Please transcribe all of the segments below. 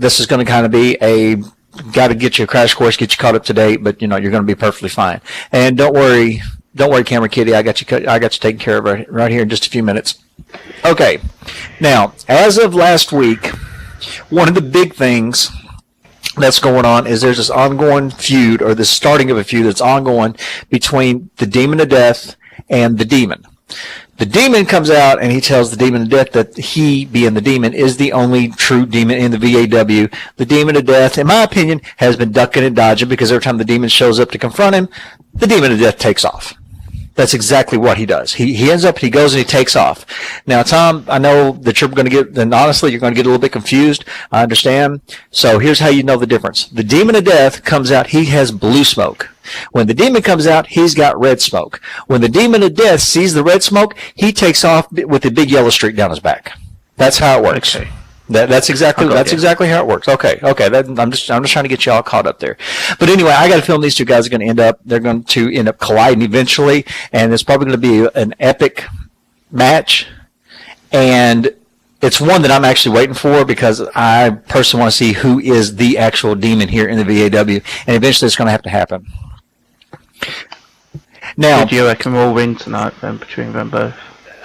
this is going to kind of be a got to get you a crash course, get you caught up to date, but you're going to be perfectly fine. And don't worry, Camera Kitty, I got you taken care of right here in just a few minutes. Okay, now as of last week, one of the big things that's going on is there's this ongoing feud, or the starting of a feud that's ongoing between the Demon of Death and the Demon. The Demon comes out and he tells the Demon of Death that he, being the Demon, is the only true demon in the VAW. The Demon of Death, in my opinion, has been ducking and dodging because every time the Demon shows up to confront him, the Demon of Death takes off. That's exactly what he does. He ends up, he goes and he takes off. Now, Tom, I know that you're going to get, and honestly, you're going to get a little bit confused. I understand. So here's how you know the difference. The Demon of Death comes out, he has blue smoke. When the Demon comes out, he's got red smoke. When the Demon of Death sees the red smoke, he takes off with a big yellow streak down his back. That's how it works. Okay. That's exactly how it works. Okay. I'm just trying to get you all caught up there. But anyway, I got a feeling these two guys are going to end up colliding eventually, and it's probably going to be an epic match. And it's one that I'm actually waiting for because I personally want to see who is the actual demon here in the VAW, and eventually it's going to have to happen. Now, do you reckon we'll win tonight then between them both?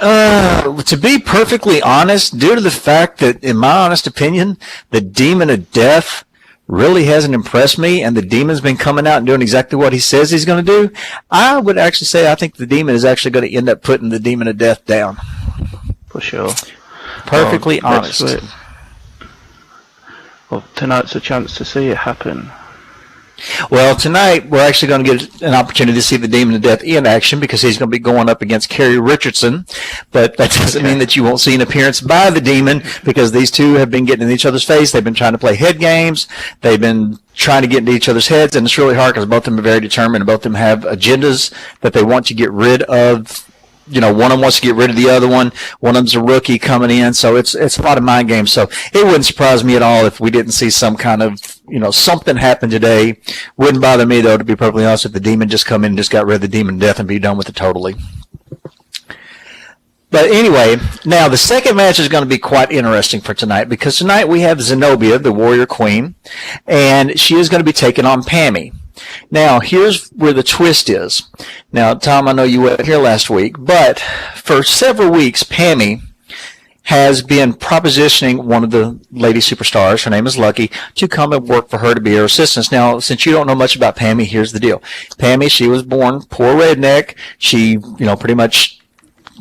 To be perfectly honest, due to the fact that, in my honest opinion, the Demon of Death really hasn't impressed me, and the Demon's been coming out and doing exactly what he says he's going to do, I would actually say I think the Demon is actually going to end up putting the Demon of Death down. For sure. Perfectly honest. Well, tonight's a chance to see it happen. Well, tonight we're actually going to get an opportunity to see the Demon of Death in action because he's going to be going up against Kerry Richardson. But that doesn't mean that you won't see an appearance by the Demon because these two have been getting in each other's face. They've been trying to play head games. They've been trying to get into each other's heads, and it's really hard because both of them are very determined. Both of them have agendas that they want to get rid of. One of them wants to get rid of the other one. One of them's a rookie coming in, so it's a lot of mind games. So it wouldn't surprise me at all if we didn't see some kind of, something happen today. Wouldn't bother me, though, to be perfectly honest, if the Demon just come in and just got rid of the Demon of Death and be done with it totally. But anyway, now the second match is going to be quite interesting for tonight because tonight we have Zenobia, the Warrior Queen, and she is going to be taking on Pammy. Now, here's where the twist is. Now, Tom, I know you weren't here last week, but for several weeks, Pammy has been propositioning one of the lady superstars, her name is Lucky, to come and work for her to be her assistant. Now, since you don't know much about Pammy, here's the deal. Pammy, she was born poor redneck. She, pretty much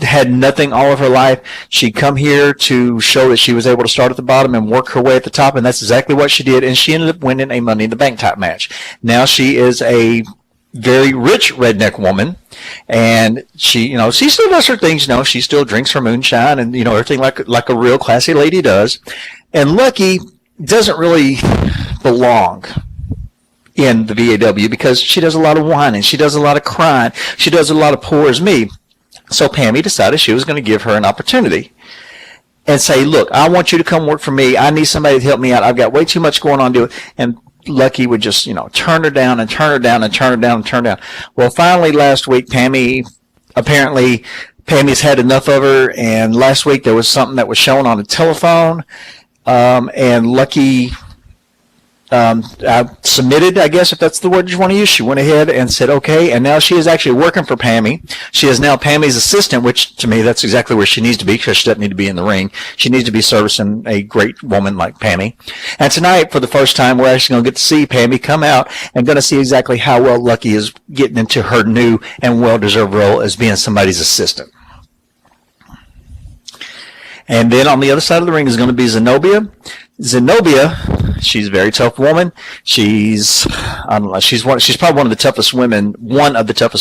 had nothing all of her life. She'd come here to show that she was able to start at the bottom and work her way at the top, and that's exactly what she did, and she ended up winning a Money in the Bank type match. Now she is a very rich redneck woman, and she still does her things. She still drinks her moonshine and everything like a real classy lady does. And Lucky doesn't really belong in the VAW because she does a lot of whining, she does a lot of crying, she does a lot of poor as me. So Pammy decided she was going to give her an opportunity and say, look, I want you to come work for me. I need somebody to help me out. I've got way too much going on to do it. And Lucky would just, turn her down and turn her down and turn her down and turn her down. Well, finally last week, Pammy's had enough of her. And last week there was something that was shown on the telephone. And Lucky submitted, I guess, if that's the word you want to use. She went ahead and said, okay, and now she is actually working for Pammy. She is now Pammy's assistant, which to me, that's exactly where she needs to be because she doesn't need to be in the ring. She needs to be servicing a great woman like Pammy. And tonight, for the first time, we're actually going to get to see Pammy come out and going to see exactly how well Lucky is getting into her new and well-deserved role as being somebody's assistant. And then on the other side of the ring is going to be Zenobia. Zenobia, she's a very tough woman. She's probably one of the toughest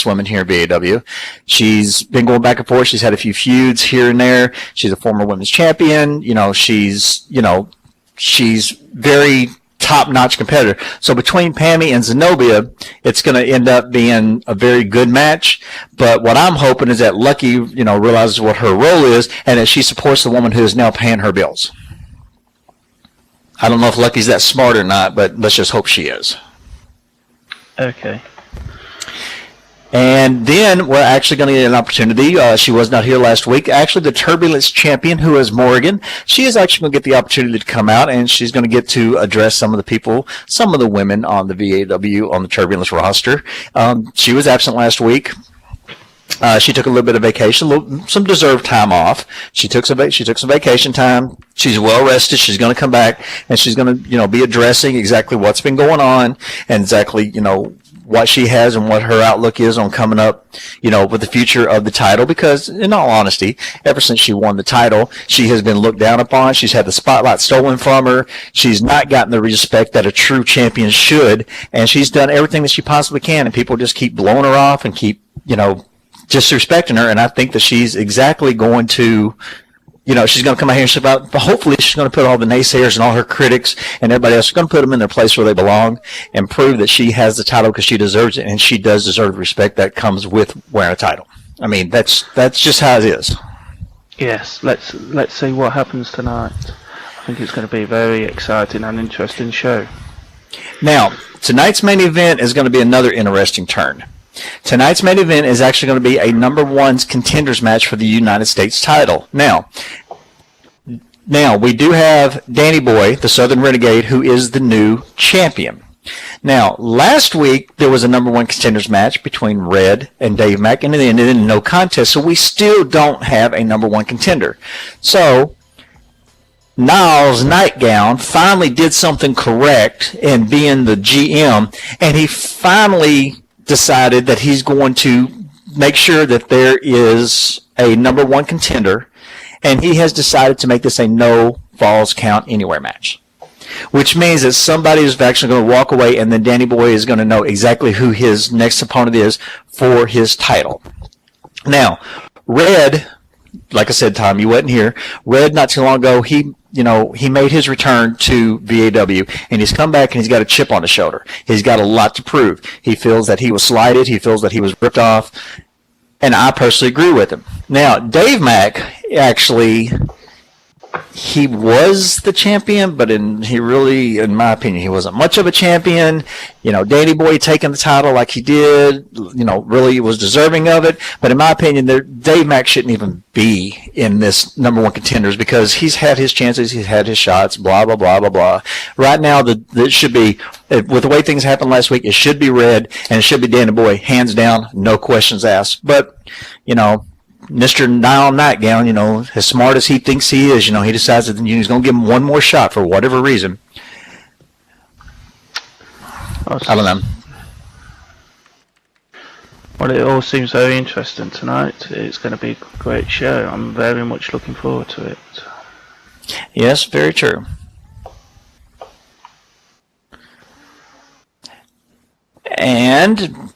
women here in VAW. She's been going back and forth. She's had a few feuds here and there. She's a former women's champion. She's very top-notch competitor. So between Pammy and Zenobia, it's going to end up being a very good match. But what I'm hoping is that Lucky, realizes what her role is and that she supports the woman who is now paying her bills. I don't know if Lucky's that smart or not, but let's just hope she is. Okay. And And then we're actually going to get an opportunity. She was not here last week. Actually, the Turbulence champion, who is Morgan, she is actually going to get the opportunity to come out, and she's going to get to address some of the people, some of the women on the VAW, on the Turbulence roster. She was absent last week. She took a little bit of vacation, some deserved time off. She took some vacation time. She's well rested. She's going to come back, and she's going to, be addressing exactly what's been going on and exactly, what she has and what her outlook is on coming up, with the future of the title. Because in all honesty, ever since she won the title, she has been looked down upon. She's had the spotlight stolen from her. She's not gotten the respect that a true champion should, and she's done everything that she possibly can, and people just keep blowing her off and keep, disrespecting her. And I think that she's exactly going to, she's going to come out here and about, hopefully she's going to put all the naysayers and all her critics and everybody else, she's going to put them in their place where they belong and prove that she has the title because she deserves it, and she does deserve the respect that comes with wearing a title. I mean, that's just how it is. Yes, let's see what happens tonight. I think it's going to be a very exciting and interesting show. Now, tonight's main event is going to be another interesting turn. Tonight's main event is actually going to be a number one contenders match for the United States title. Now, we do have Danny Boy, the Southern Renegade, who is the new champion. Now, last week there was a number one contenders match between Red and Dave Mack, and it ended in no contest, so we still don't have a number one contender. So, Niles Nightgown finally did something correct in being the GM, and he finally decided that he's going to make sure that there is a number one contender, and he has decided to make this a no falls count anywhere match, which means that somebody is actually going to walk away, and then Danny Boy is going to know exactly who his next opponent is for his title. Now, Red, like I said, Tom, you wasn't here. Red, not too long ago, he made his return to VAW, and he's come back and he's got a chip on his shoulder. He's got a lot to prove. He feels that he was slighted. He feels that he was ripped off, and I personally agree with him. Now, Dave Mack, actually, he was the champion, but in my opinion, he wasn't much of a champion. Danny Boy taking the title like he did, really was deserving of it. But in my opinion, Dave Mack shouldn't even be in this number one contenders because he's had his chances, he's had his shots, blah, blah, blah, blah, blah. Right now, it should be, with the way things happened last week, it should be Red, and it should be Danny Boy, hands down, no questions asked. But, Mr. Nile Nightgown, as smart as he thinks he is, he decides that he's going to give him one more shot for whatever reason. I don't know. Well, it all seems very interesting tonight. It's going to be a great show. I'm very much looking forward to it. Yes, very true. And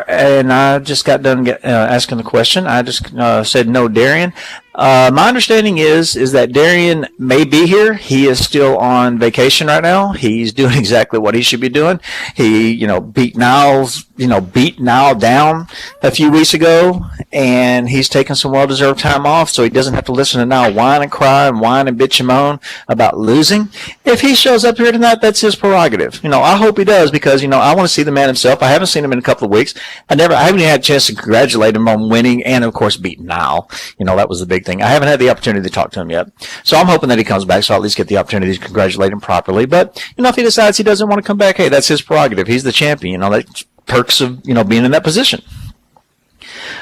and I just got done asking the question. I just said no, Darian. My understanding is that Darian may be here. He is still on vacation right now. He's doing exactly what he should be doing. He, beat Nile down a few weeks ago, and he's taking some well-deserved time off so he doesn't have to listen to Nile whine and cry and whine and bitch and moan about losing. If he shows up here tonight, that's his prerogative. I hope he does because, I want to see the man himself. I haven't seen him in a couple of weeks. I haven't even had a chance to congratulate him on winning and, of course, beating Nile. That was the big thing. I haven't had the opportunity to talk to him yet. So I'm hoping that he comes back so I'll at least get the opportunity to congratulate him properly. But, if he decides he doesn't want to come back, hey, that's his prerogative. He's the champion. That's perks of, being in that position.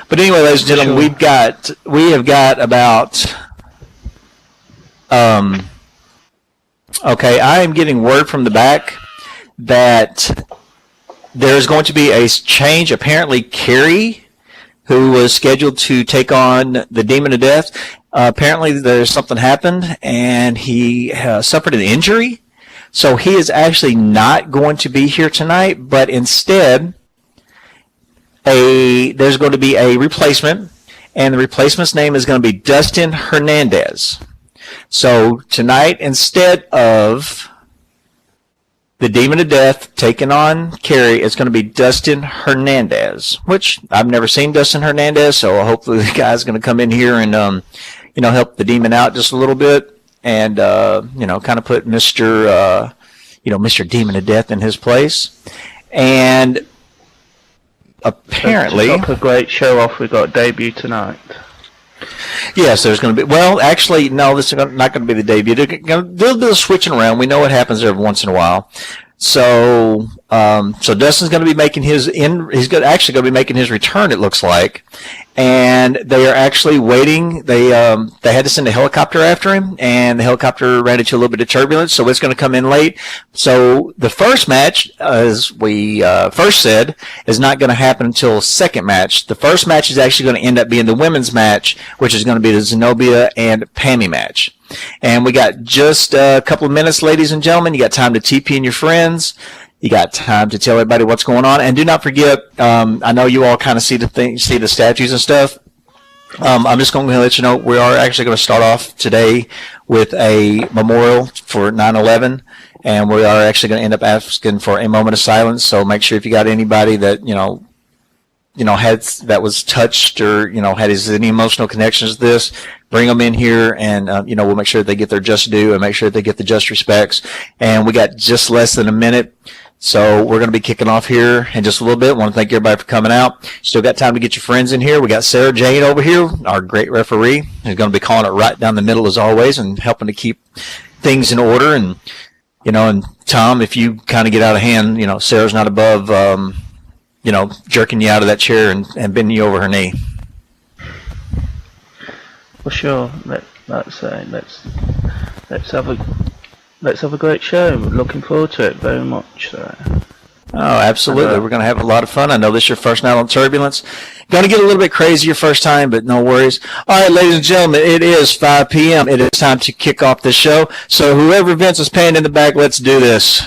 But anyway, ladies and gentlemen, we have got about, okay, I am getting word from the back that there's going to be a change. Apparently, Carrie, who was scheduled to take on the Demon of Death, apparently there's something happened, and he suffered an injury. So he is actually not going to be here tonight, but instead, there's going to be a replacement, and the replacement's name is going to be Dustin Hernandez. So tonight, instead of the Demon of Death taking on Carrie, it's going to be Dustin Hernandez, which I've never seen Dustin Hernandez, so hopefully the guy's going to come in here and, help the demon out just a little bit and, kind of put Mr. Demon of Death in his place. And apparently, to top a great show off, we got a debut tonight. yes, there's going to be. Well, actually, no, this is not going to be the debut. They're going to do a bit of switching around. We know what happens every once in a while. So, so Dustin's going to be making his actually going to be making his return. It looks like, and they are actually waiting. They had to send a helicopter after him, and the helicopter ran into a little bit of turbulence, so it's going to come in late. So the first match, as we first said, is not going to happen until second match. The first match is actually going to end up being the women's match, which is going to be the Zenobia and Pammy match. And we got just a couple of minutes, ladies and gentlemen. You got time to TP in your friends. You got time to tell everybody what's going on. And do not forget, I know you all kind of see the statues and stuff. I'm just going to let you know we are actually going to start off today with a memorial for 9/11, and we are actually going to end up asking for a moment of silence. So make sure if you got anybody that had that was touched or had any emotional connections to this, bring them in here, and we'll make sure they get their just due and make sure they get the just respects. And we got just less than a minute, so we're going to be kicking off here in just a little bit. I want to thank everybody for coming out. Still got time to get your friends in here. We got Sarah Jane over here, our great referee, who's going to be calling it right down the middle as always and helping to keep things in order. And and Tom, if you kind of get out of hand, Sarah's not above jerking you out of that chair and bending you over her knee. Well, sure. Let's have a great show. Looking forward to it very much. So. Oh, absolutely. We're going to have a lot of fun. I know this is your first night on Turbulence. Going to get a little bit crazy your first time, but no worries. All right, ladies and gentlemen, it is 5 p.m. It is time to kick off the show. So whoever Vince is paying in the back, let's do this.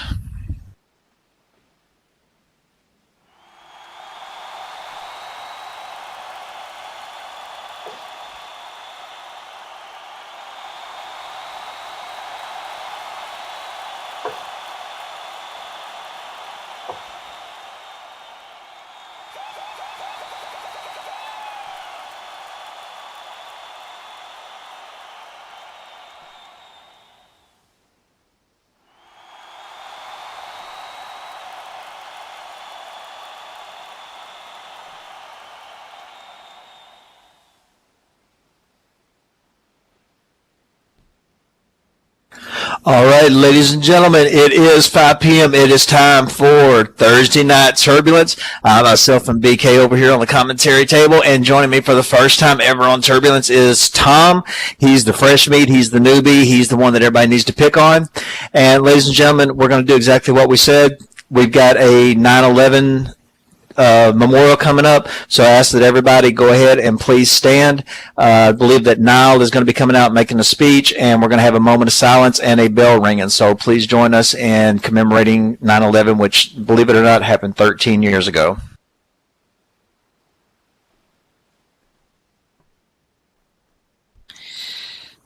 All right, ladies and gentlemen, it is 5 p.m. It is time for Thursday Night Turbulence. Myself and BK over here on the commentary table, and joining me for the first time ever on Turbulence is Tom. He's the fresh meat. He's the newbie. He's the one that everybody needs to pick on. And ladies and gentlemen, we're going to do exactly what we said. We've got a 9/11 memorial coming up, so I ask that everybody go ahead and please stand. I believe that Niall is going to be coming out making a speech, and we're going to have a moment of silence and a bell ringing, so please join us in commemorating 9/11, which, believe it or not, happened 13 years ago.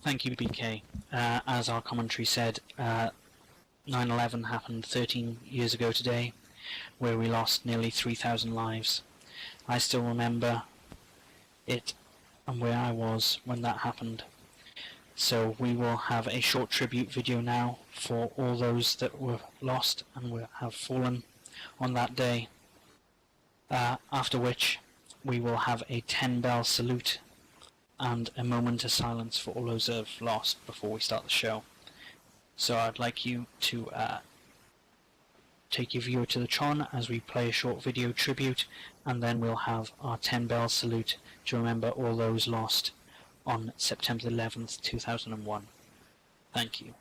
Thank you, BK. As our commentary said, 9/11 happened 13 years ago today, where we lost nearly 3,000 lives. I still remember it and where I was when that happened. So we will have a short tribute video now for all those that were lost and have fallen on that day. After which we will have a 10-bell salute and a moment of silence for all those that have lost before we start the show. So I'd like you to take your viewer to the Tron as we play a short video tribute, and then we'll have our 10-bell salute to remember all those lost on September 11th, 2001. Thank you.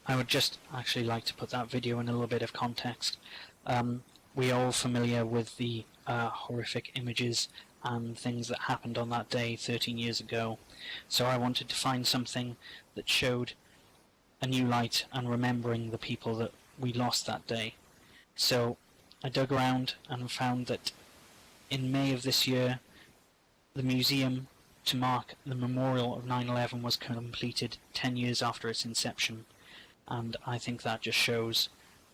I would just actually like to put that video in a little bit of context. We are all familiar with the horrific images and things that happened on that day 13 years ago, so I wanted to find something that showed a new light and remembering the people that we lost that day. So I dug around and found that in May of this year, the museum to mark the memorial of 9/11 was completed 10 years after its inception, and I think that just shows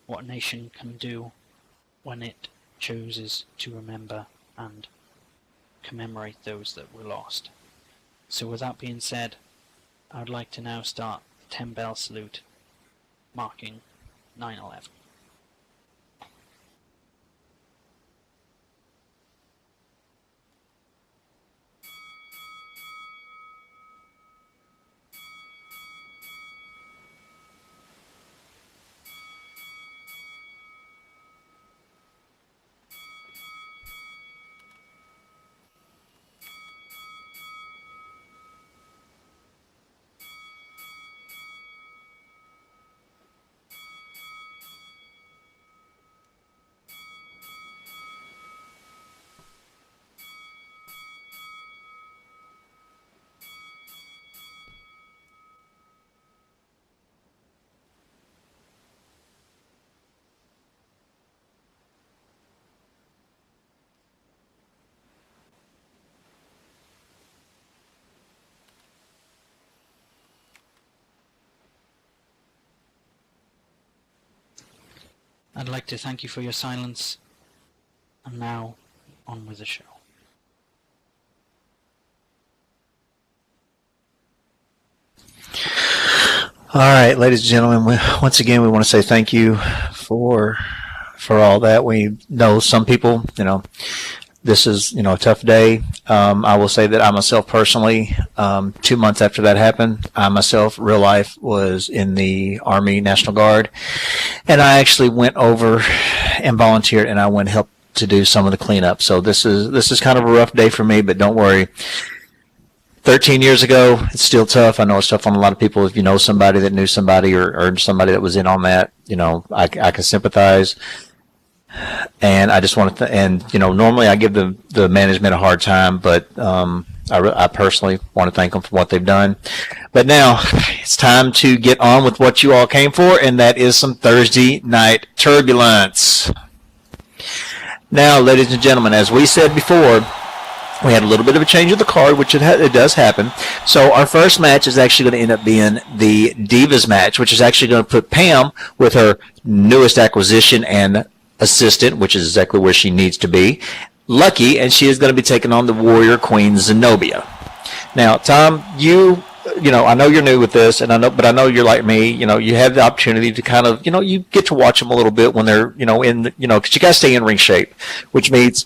what a nation can do when it chooses to remember and commemorate those that were lost. So with that being said, I would like to now start the 10 bell salute marking 9/11. I'd like to thank you for your silence, and now on with the show. All right, ladies and gentlemen, once again, we want to say thank you for all that. We know some people, this is, a tough day. I will say that I myself personally, 2 months after that happened, I myself, real life, was in the Army National Guard, and I actually went over and volunteered, and I went and helped to do some of the cleanup. So this is kind of a rough day for me, but don't worry. 13 years ago, it's still tough. I know it's tough on a lot of people. If you know somebody that knew somebody or somebody that was in on that, I can sympathize. And I just want to, normally I give the management a hard time, but I personally want to thank them for what they've done. But now it's time to get on with what you all came for, and that is some Thursday night turbulence. Now, ladies and gentlemen, as we said before, we had a little bit of a change of the card, which it does happen. So our first match is actually going to end up being the Divas match, which is actually going to put Pam with her newest acquisition and assistant, which is exactly where she needs to be, Lucky, and she is going to be taking on the Warrior Queen Zenobia. Now, Tom, I know you're new with this, but I know you're like me. You have the opportunity to kind of, you get to watch them a little bit when they're, because you got to stay in ring shape, which means,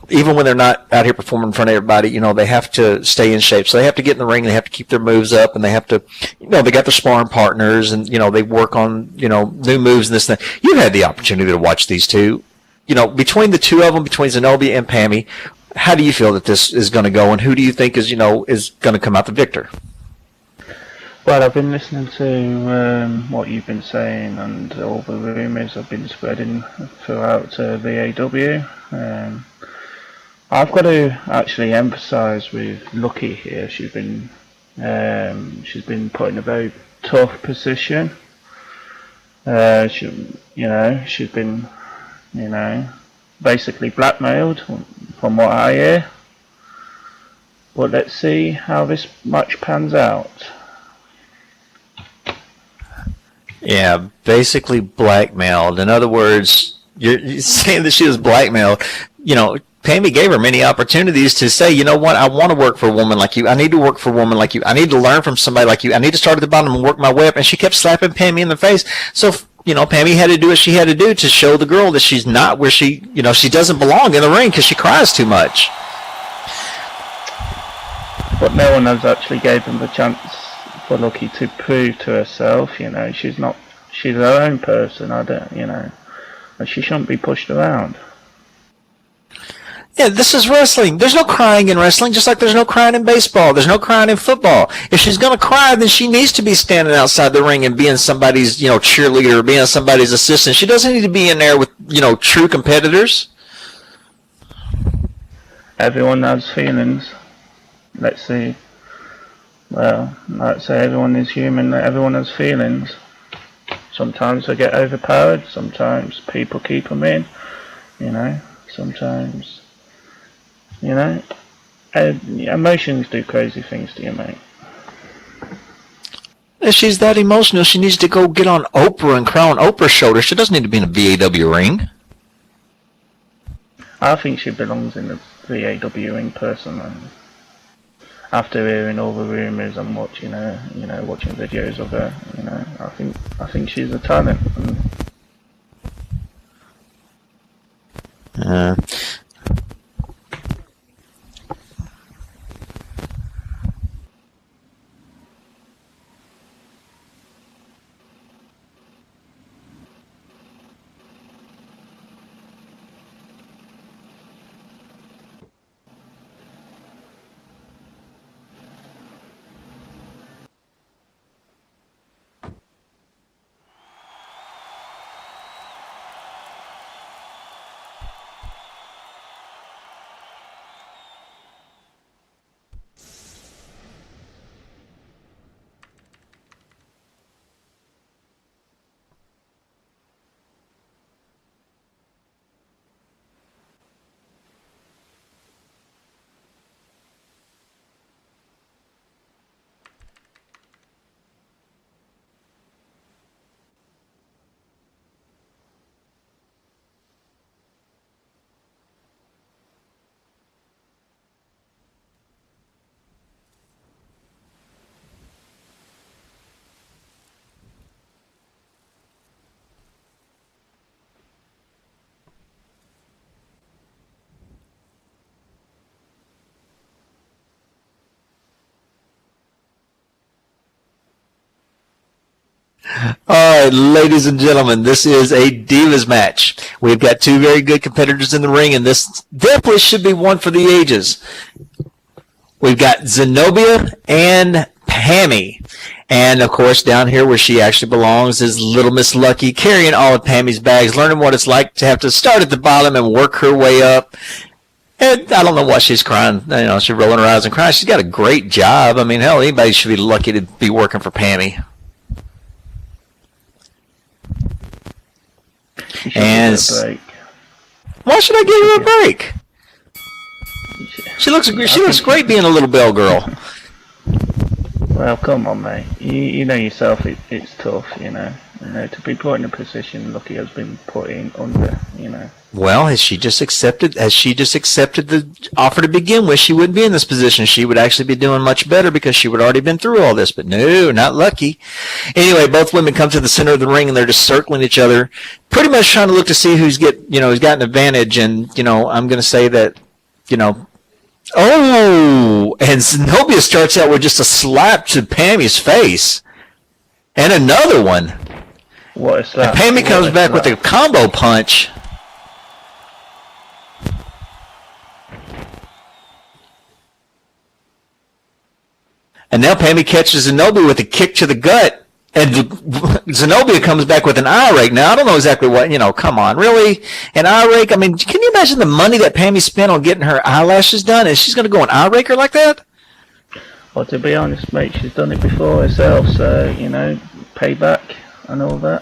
even when they're not out here performing in front of everybody, they have to stay in shape. So they have to get in the ring, they have to keep their moves up, and they have to, they got their sparring partners, and, they work on, new moves and this and that. You had the opportunity to watch these two. Between the two of them, between Zenobia and Pammy, how do you feel that this is going to go, and who do you think is going to come out the victor? Well, I've been listening to what you've been saying and all the rumours have been spreading throughout VAW. I've got to actually emphasise with Lucky here. She's been put in a very tough position. She's been, basically blackmailed from what I hear. But let's see how this match pans out. Yeah, basically blackmailed. In other words, you're saying that she was blackmailed. Pammy gave her many opportunities to say, you know what, I want to work for a woman like you. I need to work for a woman like you. I need to learn from somebody like you. I need to start at the bottom and work my way up. And she kept slapping Pammy in the face. So, Pammy had to do what she had to do to show the girl that she's not where she doesn't belong in the ring because she cries too much. But no one has actually gave them the chance for Lucky to prove to herself, she's her own person, and she shouldn't be pushed around. Yeah, this is wrestling. There's no crying in wrestling, just like there's no crying in baseball. There's no crying in football. If she's going to cry, then she needs to be standing outside the ring and being somebody's, cheerleader or being somebody's assistant. She doesn't need to be in there with, true competitors. Everyone has feelings. Let's see. Well, I'd say everyone is human. Everyone has feelings. Sometimes they get overpowered. Sometimes people keep them in. Sometimes, emotions do crazy things to you, mate. If she's that emotional, she needs to go get on Oprah and cry on Oprah's shoulder. She doesn't need to be in a VAW ring. I think she belongs in the VAW ring personally. After hearing all the rumours and watching her, watching videos of her, I think she's a talent. All right, ladies and gentlemen, this is a Divas match. We've got two very good competitors in the ring, and this definitely should be one for the ages. We've got Zenobia and Pammy. And, of course, down here where she actually belongs is Little Miss Lucky, carrying all of Pammy's bags, learning what it's like to have to start at the bottom and work her way up. And I don't know why she's crying. She's rolling her eyes and crying. She's got a great job. I mean, hell, anybody should be lucky to be working for Pammy. And why should I give her a break? She looks great being a little bell girl. Well, come on, mate. You know yourself. It's tough. To be put in a position Lucky has been put in under. Well, has she just accepted the offer to begin with? She wouldn't be in this position. She would actually be doing much better because she would already been through all this. But no, not Lucky. Anyway, both women come to the center of the ring and they're just circling each other, pretty much trying to look to see who's got an advantage. And I'm going to say that, and Zenobia starts out with just a slap to Pammy's face, and another one. What a slap! And Pammy comes back with a combo punch. And now Pammy catches Zenobia with a kick to the gut, and Zenobia comes back with an eye rake. Now, I don't know exactly what, come on, really? An eye rake? I mean, can you imagine the money that Pammy spent on getting her eyelashes done, and she's going to go an eye raker like that? Well, to be honest, mate, she's done it before herself, so, payback and all that.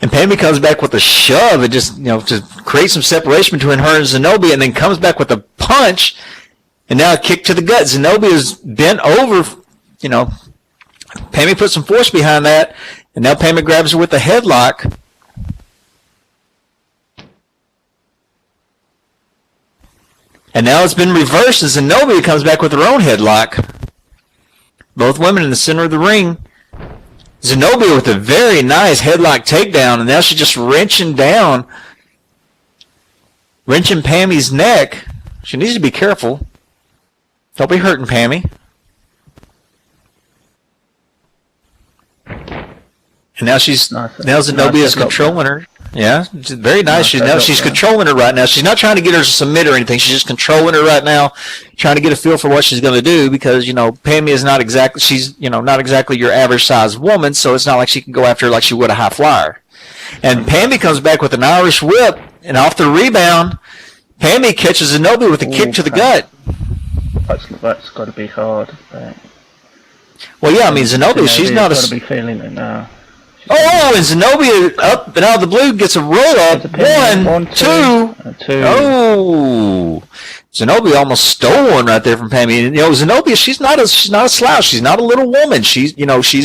And Pammy comes back with a shove and just, to create some separation between her and Zenobia, and then comes back with a punch. And now a kick to the gut. Zenobia's bent over, Pammy put some force behind that, and now Pammy grabs her with a headlock. And now it's been reversed as Zenobia comes back with her own headlock. Both women in the center of the ring. Zenobia with a very nice headlock takedown, and now she's just wrenching Pammy's neck. She needs to be careful. Don't be hurting Pammy. And now Zenobia's controlling her. Yeah, it's very nice. No, She's yeah. controlling her right now. She's not trying to get her to submit or anything. She's just controlling her right now, trying to get a feel for what she's going to do because, Pammy is not exactly, she's, not exactly your average sized woman, so it's not like she can go after her like she would a high flyer. And Pammy comes back with an Irish whip, and off the rebound, Pammy catches Zenobia with a kick to the gut. That's got to be hard. Right? Well, yeah, I mean, Zenobia, she's not got to be feeling it now. Oh, and Zenobia up and out of the blue gets a roll up. One, two. Oh, Zenobia almost stole one right there from Pammy. And, Zenobia, she's not a slouch. She's not a little woman. She's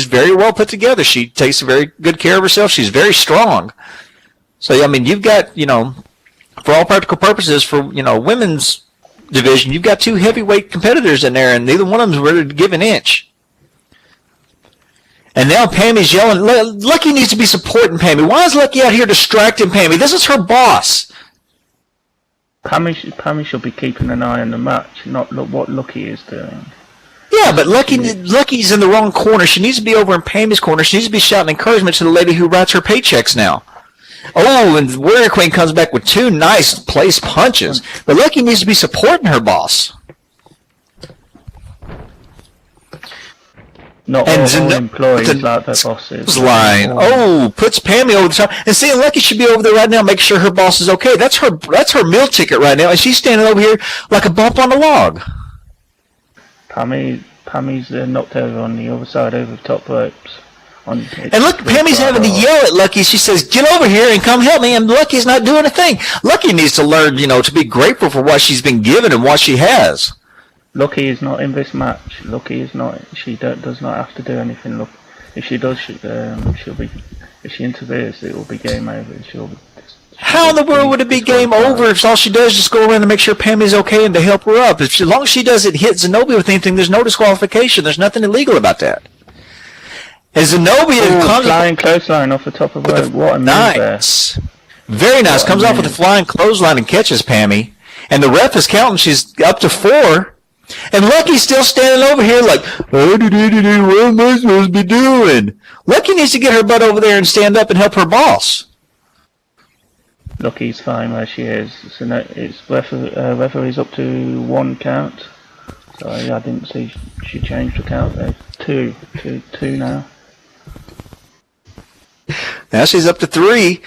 very well put together. She takes very good care of herself. She's very strong. So, I mean, you've got, for all practical purposes, for, women's division, you've got two heavyweight competitors in there, and neither one of them's ready to give an inch. And now Pammy's yelling. Lucky needs to be supporting Pammy. Why is Lucky out here distracting Pammy? This is her boss. Pammy should be keeping an eye on the match, not what Lucky is doing. Yeah, but Lucky's in the wrong corner. She needs to be over in Pammy's corner. She needs to be shouting encouragement to the lady who writes her paychecks now. Oh, and Warrior Queen comes back with two nice place punches. But Lucky needs to be supporting her boss. Not all employees like their bosses. Line. Oh, puts Pammy over the top. And see, Lucky should be over there right now, make sure her boss is okay. That's her meal ticket right now, and she's standing over here like a bump on a log. Pammy's knocked over on the other side over the top ropes. And look, Pammy's having to yell at Lucky. She says, "Get over here and come help me." And Lucky's not doing a thing. Lucky needs to learn, to be grateful for what she's been given and what she has. Lucky is not in this match. Lucky is not. She does not have to do anything. Look, if she does, she'll be. If she interferes, it will be game over. How in the world would it be game over if all she does is just go around and make sure Pammy's okay and to help her up? As long as she doesn't hit Zenobia with anything, there's no disqualification. There's nothing illegal about that. And Zenobia flying clothesline off the top of the rope. What a move nice. Very nice. Comes off with a flying clothesline and catches Pammy. And the ref is counting. She's up to 4. And Lucky's still standing over here like, what am I supposed to be doing? Lucky needs to get her butt over there and stand up and help her boss. Lucky's fine where she is. So it's referee's up to 1 count. So I didn't see she changed the count there. 2 now. Now she's up to 3.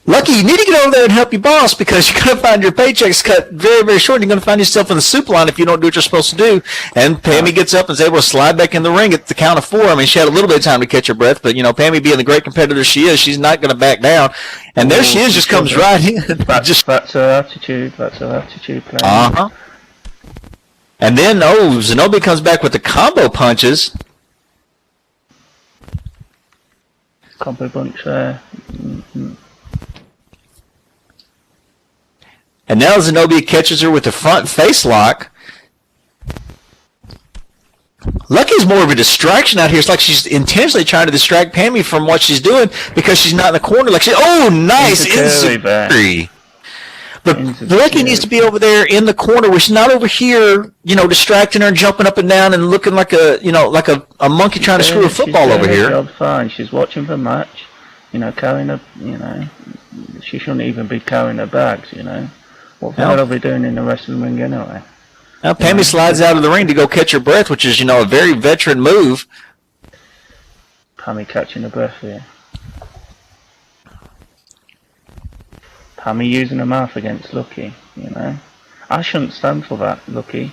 Lucky, you need to get over there and help your boss because you're going to find your paychecks cut very, very short. You're going to find yourself in the soup line if you don't do what you're supposed to do. And Pammy gets up and is able to slide back in the ring at the count of 4. I mean, she had a little bit of time to catch her breath, but, Pammy being the great competitor she is, she's not going to back down. And there she is, just comes right in. That's her attitude. That's her attitude playing. Uh-huh. And then, Zenobia comes back with the combo punches. Combo bunch there. Mm-hmm. And now Zenobia catches her with the front face lock. Lucky's more of a distraction out here. It's like she's intentionally trying to distract Pammy from what she's doing because she's not in the corner. Like nice insecurity. But Lucky needs to be over there in the corner where she's not over here, distracting her and jumping up and down and looking like a monkey trying to screw a football over here. Job fine. She's watching the match, carrying her, she shouldn't even be carrying her bags, What the hell are we doing in the wrestling ring anyway? Now Pammy slides out of the ring to go catch her breath, which is, a very veteran move. Pammy catching her breath here. Pammy using her mouth against Lucky, I shouldn't stand for that, Lucky,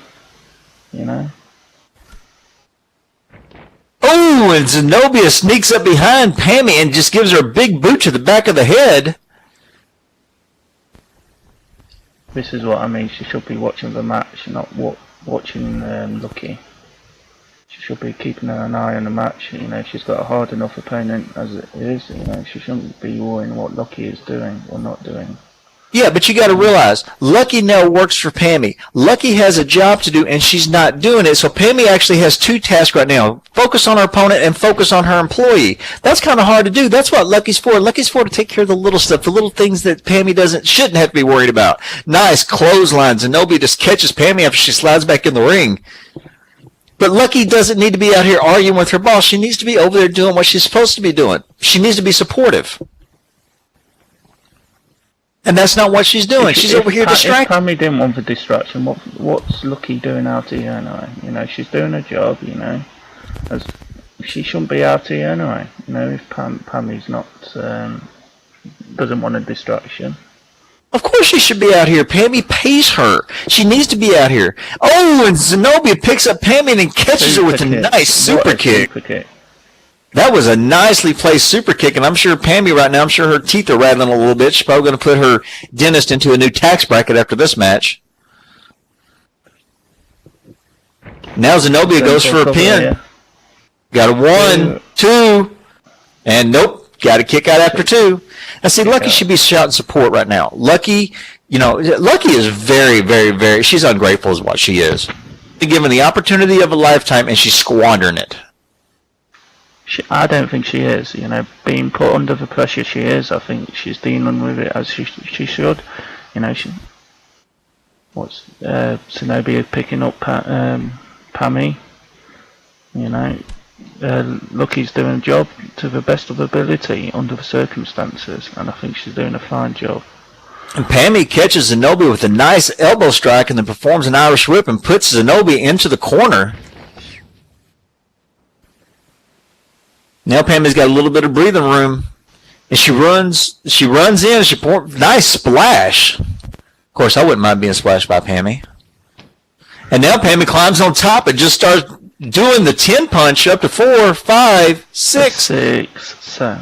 Oh, and Zenobia sneaks up behind Pammy and just gives her a big boot to the back of the head. This is what I mean. She should be watching the match, not watching Lucky. She should be keeping an eye on the match. She's got a hard enough opponent as it is. She shouldn't be worrying what Lucky is doing or not doing. Yeah, but you got to realize, Lucky now works for Pammy. Lucky has a job to do, and she's not doing it. So Pammy actually has 2 tasks right now. Focus on her opponent and focus on her employee. That's kind of hard to do. That's what Lucky's for. Lucky's for to take care of the little stuff, the little things that Pammy shouldn't have to be worried about. Nice clotheslines, and nobody just catches Pammy after she slides back in the ring. But Lucky doesn't need to be out here arguing with her boss. She needs to be over there doing what she's supposed to be doing. She needs to be supportive. And that's not what she's doing. She's over here If distracting. Pammy didn't want the distraction, what's Lucky doing out here anyway? You know, she's doing her job, you know. She shouldn't be out here anyway. You know, if Pammy's not, doesn't want a distraction. Of course she should be out here. Pammy pays her. She needs to be out here. Oh, and Zenobia picks up Pammy and then catches her with a nice super kick. That was a nicely placed super kick, and I'm sure Pammy right now, I'm sure her teeth are rattling a little bit. She's probably going to put her dentist into a new tax bracket after this match. Now Zenobia goes for a pin. Yeah. Got a 1, 2, and nope, got a kick out after 2. Now see, Lucky should be shouting support right now. Lucky, you know, Lucky is very, very, very, she's ungrateful is what she is. Given the opportunity of a lifetime, and she's squandering it. I don't think she is. You know, being put under the pressure she is, I think she's dealing with it as she should. You know, Zenobia picking up Pammy. You know, Lucky's doing a job to the best of her ability under the circumstances, and I think she's doing a fine job. And Pammy catches Zenobia with a nice elbow strike and then performs an Irish whip and puts Zenobia into the corner. Now Pammy's got a little bit of breathing room, and she runs in. Nice splash. Of course, I wouldn't mind being splashed by Pammy. And now Pammy climbs on top and just starts doing the 10 punch up to 4, 5, 6. 6. So.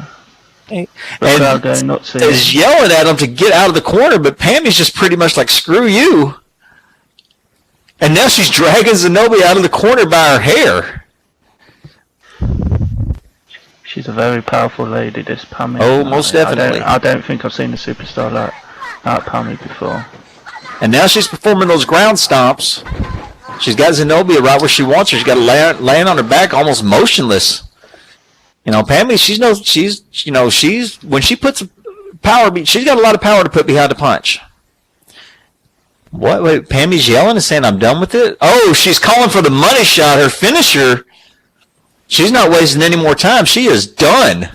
And nuts is yelling at him to get out of the corner, but Pammy's just pretty much like, screw you. And now she's dragging Zenobia out of the corner by her hair. She's a very powerful lady, this Pammy. Oh, most definitely. I don't think I've seen a superstar like Pammy before. And now she's performing those ground stomps. She's got Zenobia right where she wants her. She's got her laying on her back, almost motionless. You know, Pammy, when she puts power, she's got a lot of power to put behind the punch. What? Wait, Pammy's yelling and saying, I'm done with it? Oh, she's calling for the money shot, her finisher. She's not wasting any more time. She is done.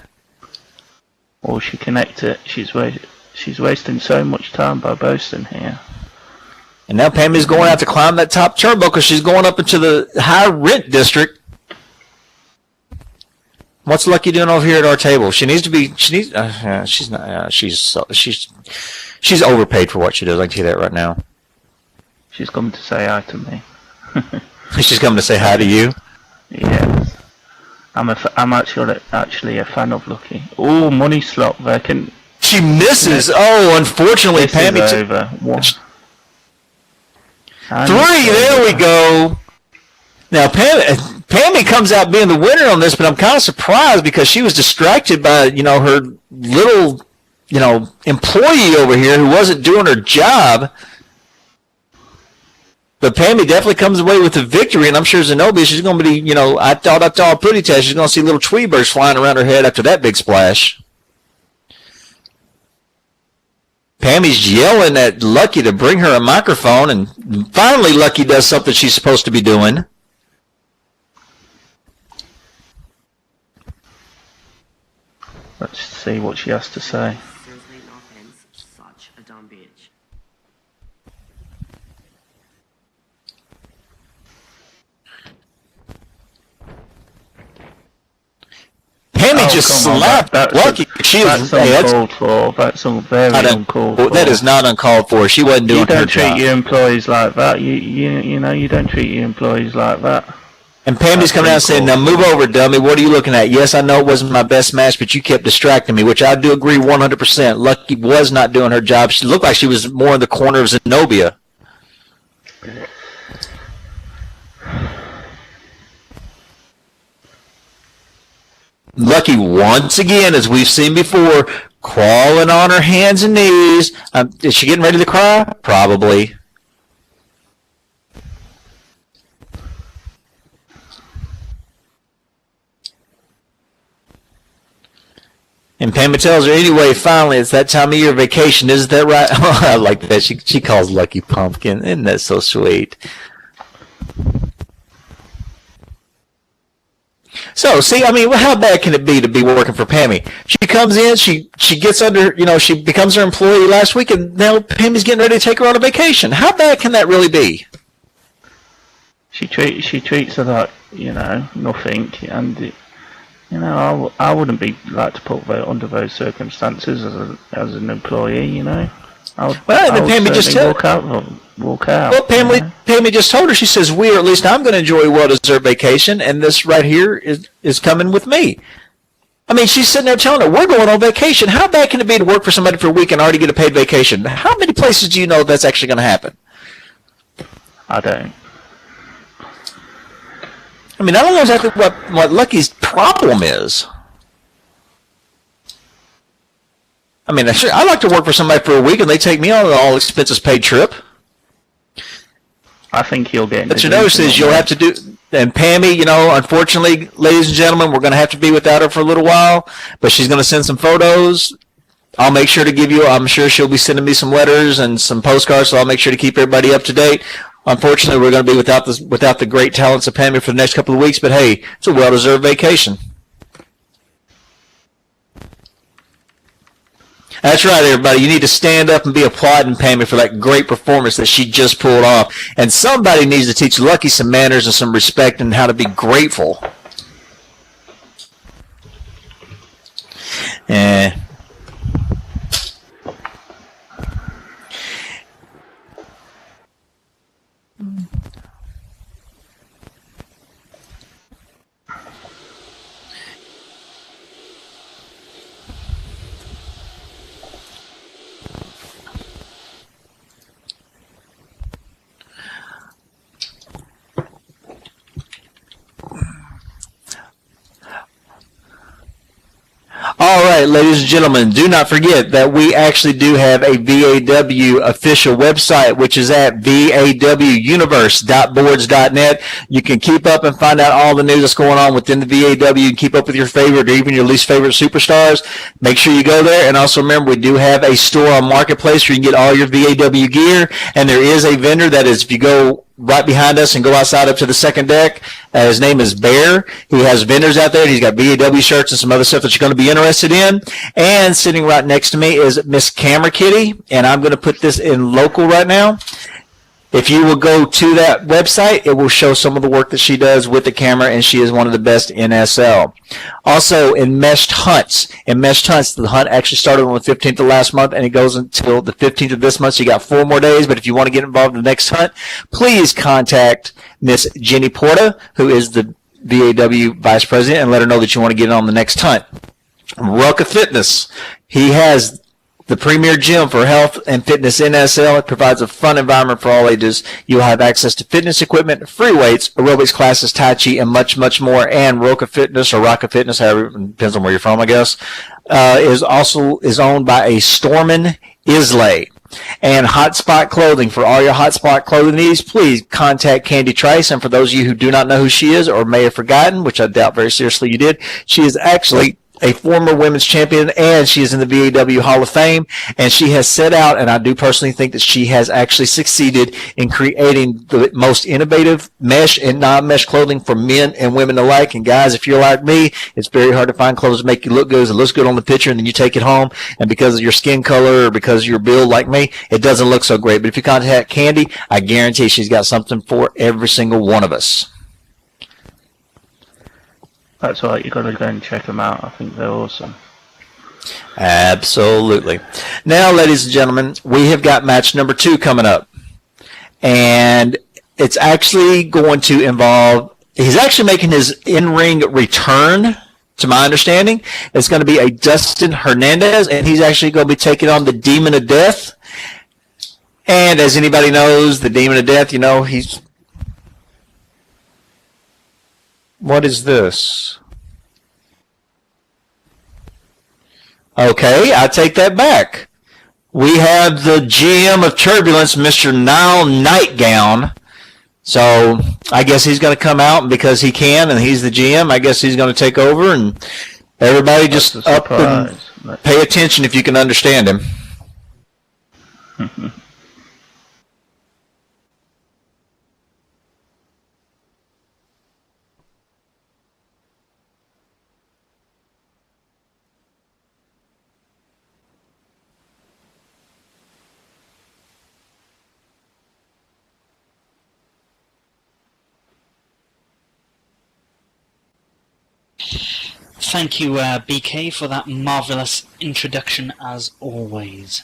Well, she connected. She's wasting so much time by boasting here. And now Pammy's going out to climb that top turnbuckle because she's going up into the high rent district. What's Lucky doing over here at our table? She's overpaid for what she does. I can tell you that right now. She's coming to say hi to me. She's coming to say hi to you? Yes. I'm actually a fan of Lucky. Oh, money slot there. She misses. Oh, unfortunately, this Pammy. Is over. 3. There we go. Now Pammy comes out being the winner on this, but I'm kind of surprised because she was distracted by her little employee over here who wasn't doing her job. But Pammy definitely comes away with the victory, and I'm sure Zenobia, she's going to be, I thought a pretty test. She's going to see little twee birds flying around her head after that big splash. Pammy's yelling at Lucky to bring her a microphone, and finally Lucky does something she's supposed to be doing. Let's see what she has to say. Such a dumb bitch. Pammy just slapped Lucky. That's uncalled for. That's very uncalled for. That is not uncalled for. She wasn't doing her job. You don't treat your employees like that. You don't treat your employees like that. And Pammy's coming out and saying, now move over, dummy. What are you looking at? Yes, I know it wasn't my best match, but you kept distracting me, which I do agree 100%. Lucky was not doing her job. She looked like she was more in the corner of Zenobia. Lucky, once again, as we've seen before, crawling on her hands and knees. Is she getting ready to cry? Probably. And Pammy tells her, anyway, finally, it's that time of year, vacation. Isn't that right? Oh, I like that. She calls Lucky Pumpkin. Isn't that so sweet? So So, see, I mean, how bad can it be to be working for Pammy? She comes in, she gets under, she becomes her employee last week, and now Pammy's getting ready to take her on a vacation. How bad can that really be? She treats her like, nothing, and I wouldn't be like to put her under those circumstances as an employee, I would Pammy just walk out. Well, Pammy just told her, she says, or at least I'm going to enjoy a well-deserved vacation, and this right here is coming with me. I mean, she's sitting there telling her, we're going on vacation. How bad can it be to work for somebody for a week and already get a paid vacation? How many places do you know that's actually going to happen? I don't. I mean, I don't know exactly what Lucky's problem is. I mean, I like to work for somebody for a week and they take me on an all expenses paid trip. I think he'll get. But you notice is you'll have to do, and Pammy, unfortunately, ladies and gentlemen, we're going to have to be without her for a little while, but she's going to send some photos. I'll make sure to give you, I'm sure she'll be sending me some letters and some postcards, so I'll make sure to keep everybody up to date. Unfortunately, we're going to be without the great talents of Pammy for the next couple of weeks, but hey, it's a well-deserved vacation. That's right, everybody. You need to stand up and be applauding Pammy for that great performance that she just pulled off. And somebody needs to teach Lucky some manners and some respect and how to be grateful. All right, ladies and gentlemen, do not forget that we actually do have a VAW official website, which is at vawuniverse.boards.net. You can keep up and find out all the news that's going on within the VAW. You can keep up with your favorite or even your least favorite superstars. Make sure you go there. And also remember, we do have a store on Marketplace where you can get all your VAW gear. And there is a vendor that is, if you go right behind us and go outside up to the second deck. His name is Bear. He has vendors out there. And he's got VAW shirts and some other stuff that you're going to be interested in. And sitting right next to me is Miss Camera Kitty. And I'm going to put this in local right now. If you will go to that website, it will show some of the work that she does with the camera, and she is one of the best in SL. Also, Enmeshed Hunts. Enmeshed Hunts, the hunt actually started on the 15th of last month, and it goes until the 15th of this month, so you got 4 more days. But if you want to get involved in the next hunt, please contact Miss Jenny Porta, who is the VAW Vice President, and let her know that you want to get on the next hunt. Rucka Fitness. He has the premier gym for health and fitness in SL. It provides a fun environment for all ages. You'll have access to fitness equipment, free weights, aerobics classes, Tai Chi, and much, much more. And Roca Fitness, or Rocka Fitness, however, it depends on where you're from, I guess, is owned by a Stormin Islay. And Hotspot Clothing. For all your Hotspot clothing needs, please contact Candy Trice. And for those of you who do not know who she is or may have forgotten, which I doubt very seriously you did, she is actually a former women's champion, and she is in the VAW Hall of Fame, and she has set out, and I do personally think that she has actually succeeded in creating the most innovative mesh and non-mesh clothing for men and women alike. And guys, if you're like me, it's very hard to find clothes that make you look good. It looks good on the picture, and then you take it home, and because of your skin color or because of your build like me, it doesn't look so great. But if you contact Candy, I guarantee she's got something for every single one of us. That's right, you've got to go and check them out. I think they're awesome. Absolutely. Now, ladies and gentlemen, we have got match number 2 coming up. And it's actually going to involve, he's actually making his in-ring return, to my understanding. It's going to be a Dustin Hernandez, and he's actually going to be taking on the Demon of Death. And as anybody knows, the Demon of Death, he's... What is this? Okay, I take that back. We have the GM of Turbulence, Mr. Nile Nightgown. So I guess he's going to come out, and because he can and he's the GM, I guess he's going to take over, and everybody just up and pay attention if you can understand him. thank you, BK, for that marvellous introduction as always.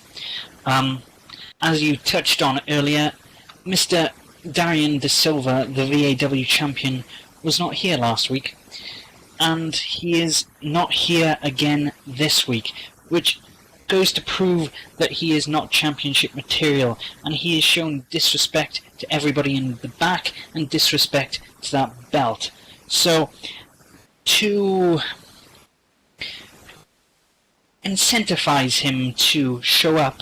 As you touched on earlier, Mr. Darian De Silva, the VAW champion, was not here last week, and he is not here again this week, which goes to prove that he is not championship material, and he has shown disrespect to everybody in the back and disrespect to that belt. So, to incentivize him to show up,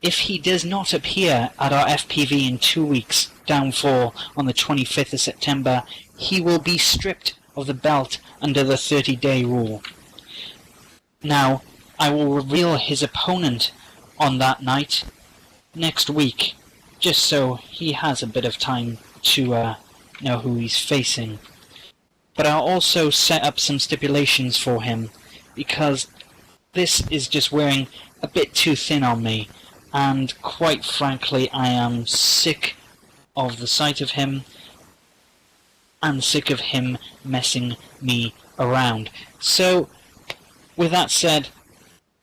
if he does not appear at our FPV in 2 weeks, down 4 on the 25th of September, he will be stripped of the belt under the 30-day rule. Now, I will reveal his opponent on that night next week, just so he has a bit of time to know who he's facing. But I'll also set up some stipulations for him, because this is just wearing a bit too thin on me, and quite frankly I am sick of the sight of him, and sick of him messing me around. So, with that said,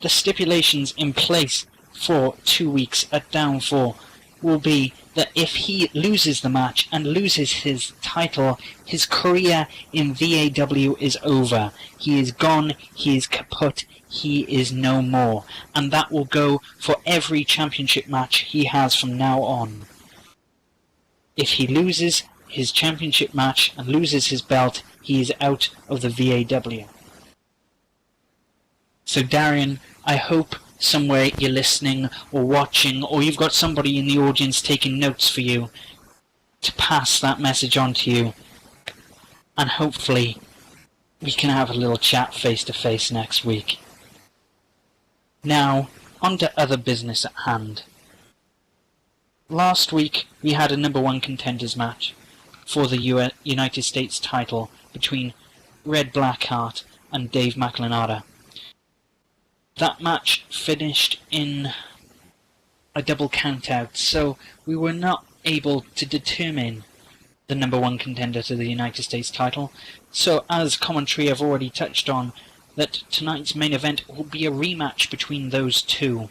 the stipulations in place for 2 weeks at Down 4 will be that if he loses the match and loses his title, his career in VAW is over. He is gone, he is kaput, he is no more. And that will go for every championship match he has from now on. If he loses his championship match and loses his belt, he is out of the VAW. So Darian, I hope somewhere you're listening or watching, or you've got somebody in the audience taking notes for you, to pass that message on to you, and hopefully we can have a little chat face to face next week. Now, on to other business at hand. Last week we had a number 1 contenders match for the United States title between Red Blackheart and Dave McLenada. That match finished in a double countout, so we were not able to determine the number 1 contender to the United States title. So, as commentary I've already touched on, that tonight's main event will be a rematch between those two,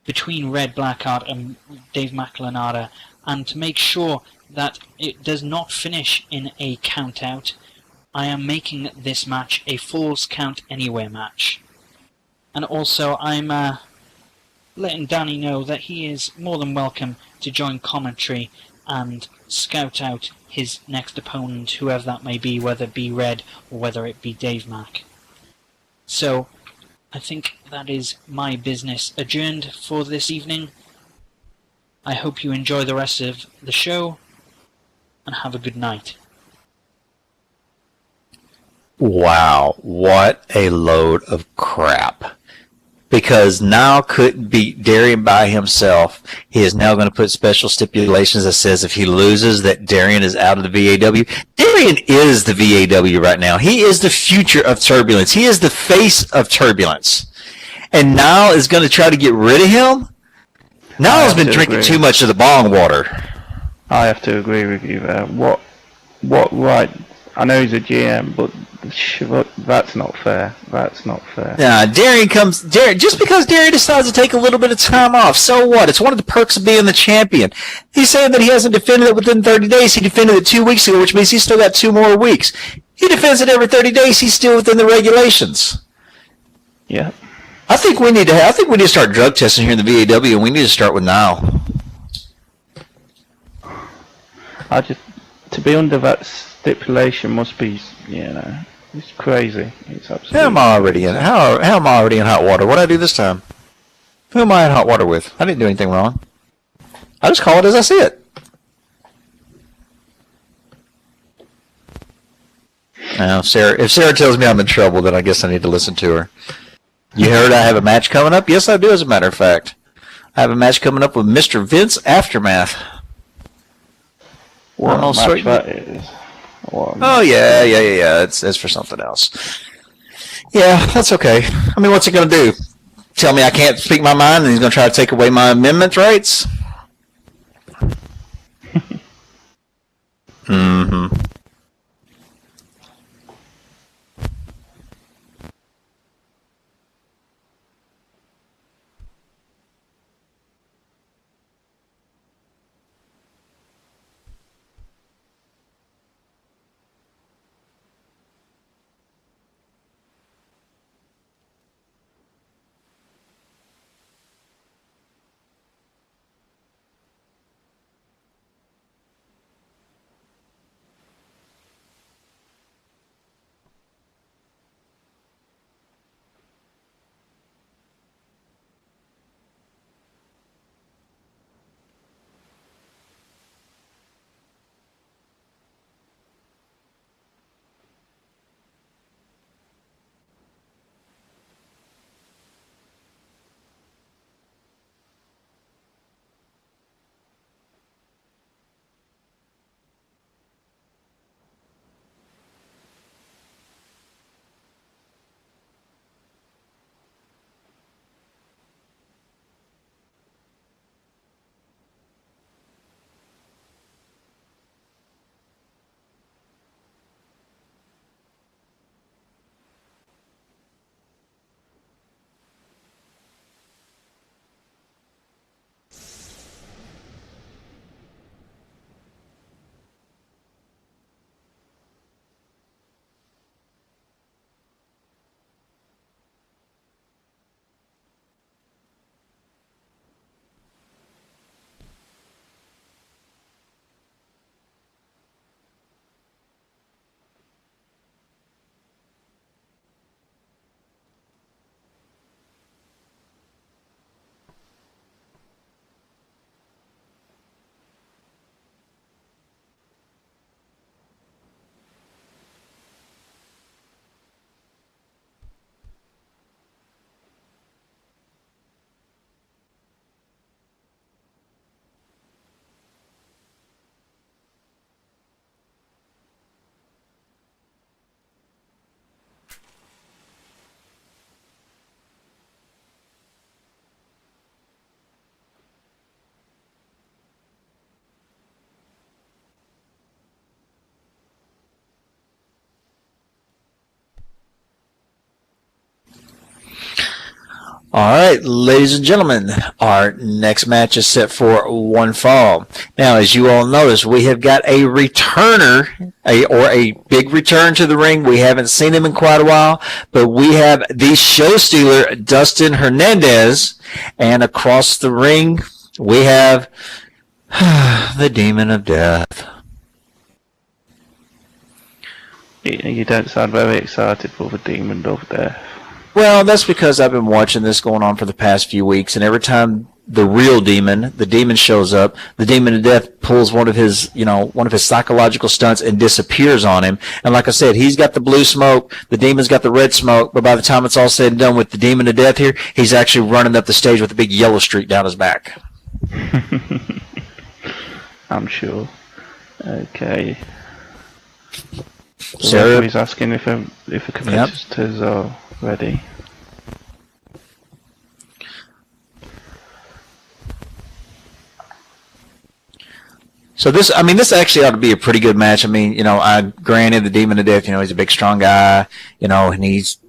between Red Blackheart and Dave McLenada, and to make sure that it does not finish in a countout, I am making this match a Falls Count Anywhere match. And also, I'm letting Danny know that he is more than welcome to join commentary and scout out his next opponent, whoever that may be, whether it be Red or whether it be Dave Mack. So, I think that is my business adjourned for this evening. I hope you enjoy the rest of the show, and have a good night. Wow, what a load of crap. Because now couldn't beat Darian by himself. He is now going to put special stipulations that says if he loses that Darian is out of the VAW. Darian is the VAW right now. He is the future of Turbulence. He is the face of Turbulence. And Niall is going to try to get rid of him? Niall's been drinking too much of the bong water. I have to agree with you there. What right? I know he's a GM, but that's not fair. That's not fair. Yeah, Darian just because Darian decides to take a little bit of time off, so what? It's one of the perks of being the champion. He's saying that he hasn't defended it within 30 days. He defended it 2 weeks ago, which means he's still got 2 more weeks. He defends it every 30 days. He's still within the regulations. Yeah. I think we need to start drug testing here in the VAW, and we need to start with Niall. To be under that stipulation must be, it's crazy. It's absolutely. How am I already in hot water? What did I do this time? Who am I in hot water with? I didn't do anything wrong. I just call it as I see it. Now, if Sarah tells me I'm in trouble, then I guess I need to listen to her. You heard I have a match coming up? Yes, I do, as a matter of fact. I have a match coming up with Mr. Vince Aftermath. What match that is? Oh, yeah. It's for something else. Yeah, that's okay. I mean, what's he going to do? Tell me I can't speak my mind and he's going to try to take away my amendment rights? Mm-hmm. All right, ladies and gentlemen, our next match is set for one fall. Now, as you all notice, we have got a returner, a big return to the ring. We haven't seen him in quite a while, but we have the show stealer, Dustin Hernandez, and across the ring, we have the Demon of Death. You don't sound very excited for the Demon of Death. Well, that's because I've been watching this going on for the past few weeks, and every time the real demon, the demon shows up, the Demon of Death pulls one of his psychological stunts and disappears on him. And like I said, he's got the blue smoke, the demon's got the red smoke, but by the time it's all said and done with the Demon of Death here, he's actually running up the stage with a big yellow streak down his back. I'm sure. Okay. So he's asking if the competitors are ready. So this actually ought to be a pretty good match. I mean, granted the Demon of Death, he's a big, strong guy, and he's,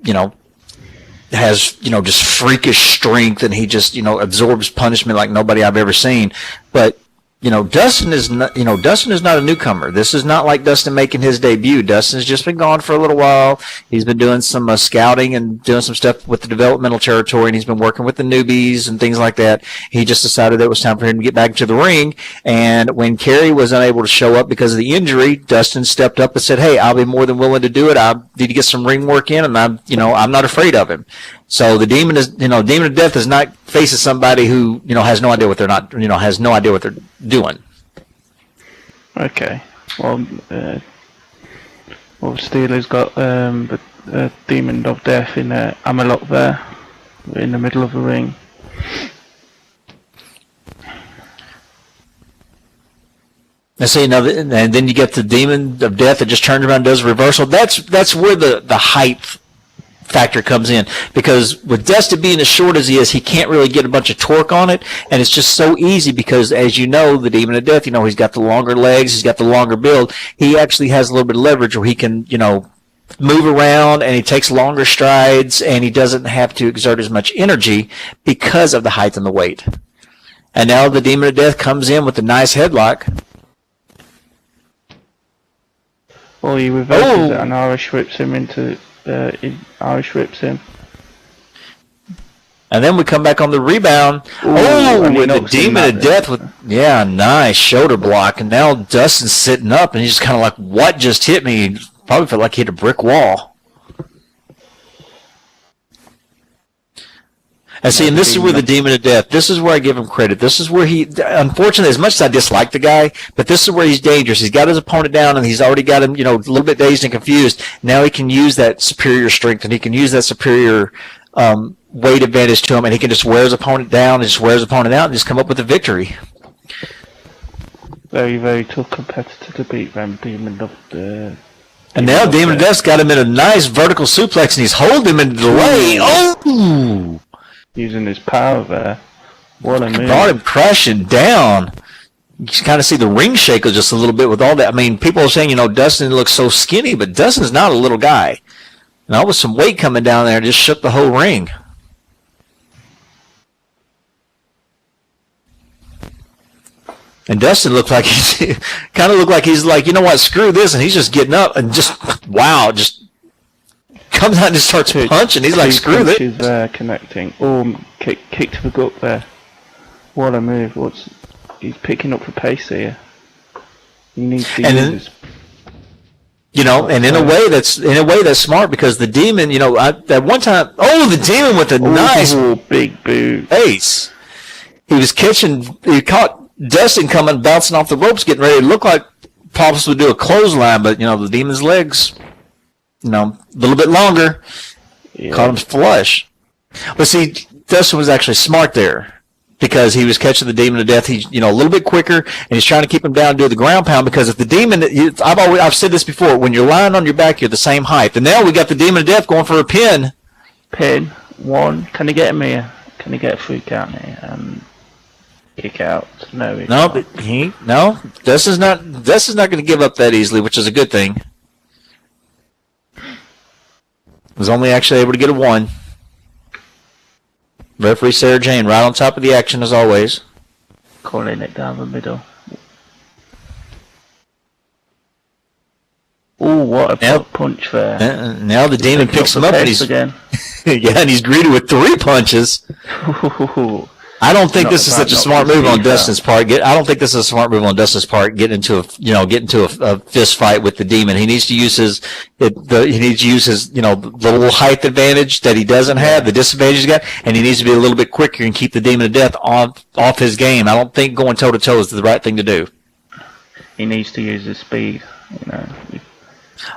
has, just freakish strength, and he just, absorbs punishment like nobody I've ever seen. But, Dustin is not a newcomer. This is not like Dustin making his debut. Dustin's just been gone for a little while. He's been doing some scouting and doing some stuff with the developmental territory, and he's been working with the newbies and things like that. He just decided that it was time for him to get back to the ring. And when Kerry was unable to show up because of the injury, Dustin stepped up and said, "Hey, I'll be more than willing to do it. I need to get some ring work in, and I'm not afraid of him." So the Demon of Death is not facing somebody who, has no idea what they're doing. Okay. Well, Steeler's got the Demon of Death in Amalok there, in the middle of the ring. And see, and then you get the Demon of Death that just turns around and does a reversal. That's where the height factor comes in, because with Dustin being as short as he is, he can't really get a bunch of torque on it, and it's just so easy because, as you know, the Demon of Death, he's got the longer legs, he's got the longer build. He actually has a little bit of leverage where he can, move around, and he takes longer strides, and he doesn't have to exert as much energy because of the height and the weight. And now the Demon of Death comes in with a nice headlock. Well, he reverses it and Irish whips him into... Irish whips him. And then we come back on the rebound. With the Demon of Death nice shoulder block. And now Dustin's sitting up, and he's just kind of like, what just hit me? He probably felt like he hit a brick wall. And see, and this is where the Demon of Death, this is where I give him credit. This is where he, unfortunately, as much as I dislike the guy, but this is where he's dangerous. He's got his opponent down, and he's already got him, a little bit dazed and confused. Now he can use that superior strength, and he can use that superior weight advantage to him, and he can just wear his opponent down, and just wear his opponent out, and just come up with a victory. Very, very tough competitor to beat, them Demon of the... And now Demon of Death's got him in a nice vertical suplex, and he's holding him into the way. Oh! Using his power there. What a move. Brought him crashing down. You can kind of see the ring shaker just a little bit with all that. I mean, people are saying, Dustin looks so skinny, but Dustin's not a little guy. And all with some weight coming down there, just shook the whole ring. And Dustin looked like he's like, you know what, screw this, and he's just getting up and just comes out and just starts punching. He's like, screw this. He's connecting. Kick to the gut there. What a move. He's picking up the pace here. He needs to use his... and in a way that's smart, because the Demon, at one time, the Demon with a nice big boot. Ace. He caught Dustin coming, bouncing off the ropes, getting ready to look like Pops would do a clothesline, but, the Demon's legs, a little bit longer, caught him flush. But see, Dustin was actually smart there, because he was catching the Demon of Death. He's, a little bit quicker, and he's trying to keep him down and do the ground pound, because if the Demon, I've said this before, when you're lying on your back, you're the same height. And now we got the Demon of Death going for a pin. Pin. One. Can he get him here? Can he get a free count here? Kick out. No. Dustin's not going to give up that easily, which is a good thing. Was only actually able to get a 1. Referee Sarah Jane right on top of the action as always. Calling it down the middle. Oh, what a Yep. punch there. Now the demon Picking picks up him the up and pace he's again. yeah, and he's greeted with 3 punches. I don't think Not this is about such a not smart this move on detail. Dustin's part. I don't think this is a smart move on Dustin's part. Get into a fist fight with the demon. He needs to use his the little height advantage that he doesn't have, the disadvantage he's got, and he needs to be a little bit quicker and keep the demon of death off his game. I don't think going toe to toe is the right thing to do. He needs to use his speed. You know.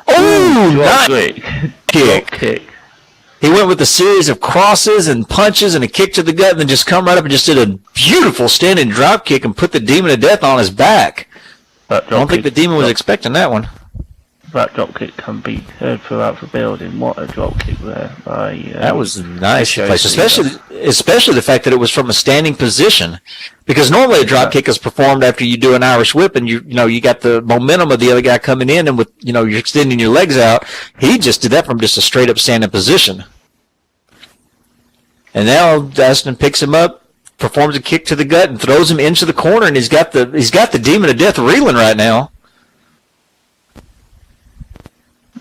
Oh, Drop nice kick. kick. He went with a series of crosses and punches and a kick to the gut, and then just come right up and just did a beautiful standing drop kick and put the demon of death on his back. I don't think the demon was expecting that one. That drop kick can be heard throughout the building. What a drop kick there by. That was nice, Show place, Steeler. especially the fact that it was from a standing position, because normally a drop kick is performed after you do an Irish whip, and you got the momentum of the other guy coming in, and with you're extending your legs out. He just did that from just a straight up standing position, and now Dustin picks him up, performs a kick to the gut, and throws him into the corner, and he's got the demon of death reeling right now.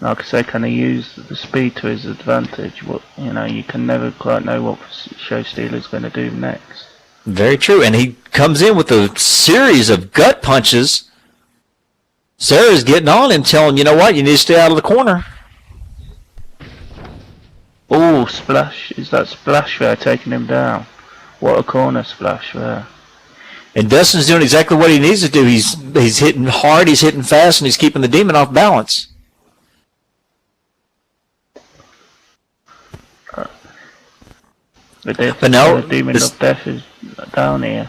Like I say, can he use the speed to his advantage? You can never quite know what Show Steeler's going to do next. Very true, and he comes in with a series of gut punches. Sarah's getting on him, telling him, you know what, you need to stay out of the corner. Oh, splash! Is that splash there taking him down? What a corner splash there! And Dustin's doing exactly what he needs to do. He's hitting hard, he's hitting fast, and he's keeping the demon off balance. But now the demon of death is down here.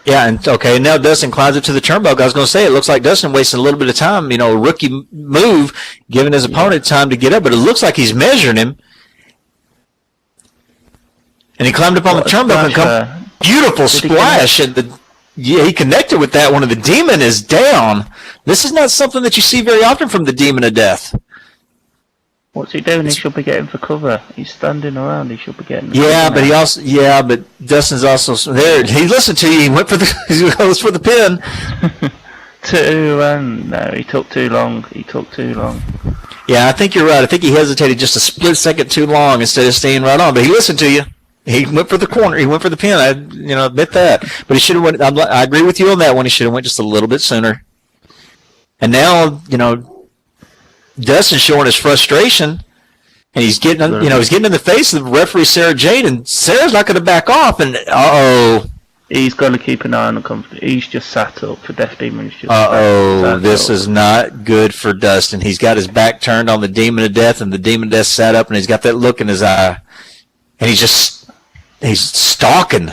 Yeah, and okay, now Dustin climbs up to the turnbuckle. I was going to say, it looks like Dustin wasting a little bit of time, a rookie move, giving his opponent time to get up, but it looks like he's measuring him. And he climbed up on the turnbuckle and beautiful splash, and he connected with that one, and the demon is down. This is not something that you see very often from the demon of death. What's he doing? He should be getting for cover. He's standing around. He should be getting. But Dustin's also there. He listened to you. He went for he goes for the pin. No, he took too long. Yeah, I think you're right. I think he hesitated just a split second too long instead of staying right on. But he listened to you. He went for the corner. He went for the pin. I admit that. But he should have went. I agree with you on that one. He should have went just a little bit sooner. And now, Dustin's showing his frustration, and he's getting in the face of referee Sarah Jane, and Sarah's not going to back off. And he's got to keep an eye on the company. He's just sat up for Death Demon's just. This is not good for Dustin. He's got his back turned on the demon of death, and the demon of death sat up, and he's got that look in his eye, and he's stalking.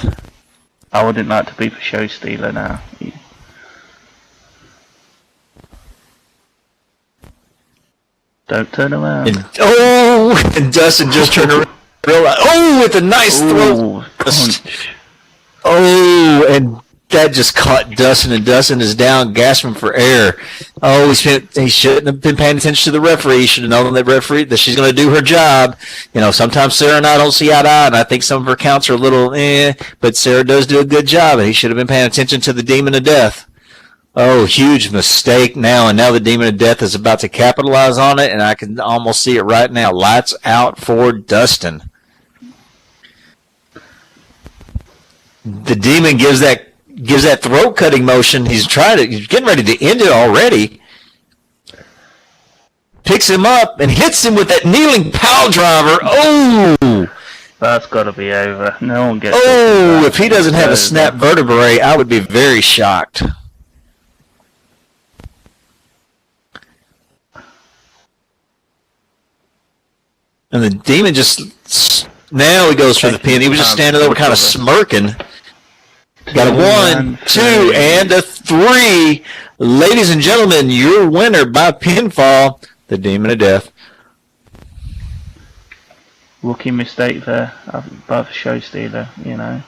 I wouldn't like to be the Show Steeler now. Don't turn around. And Dustin just turned around. With a nice throw. Punch. And that just caught Dustin, and Dustin is down, gasping for air. He shouldn't have been paying attention to the referee. He should have known that she's going to do her job. Sometimes Sarah and I don't see eye to eye, and I think some of her counts are a little but Sarah does do a good job, and he should have been paying attention to the demon of death. Huge mistake now, and now the demon of death is about to capitalize on it, and I can almost see it right now. Lights out for Dustin. The demon gives that throat cutting motion. He's getting ready to end it already. Picks him up and hits him with that kneeling pile driver. That's got to be over. No one gets. If he doesn't have a snap vertebrae, I would be very shocked. And the demon now he goes for the pin. He was just standing over kind of smirking. Got a 1, 2, and a 3. Ladies and gentlemen, your winner by pinfall, the Demon of Death. Rookie mistake there by the Show Steeler,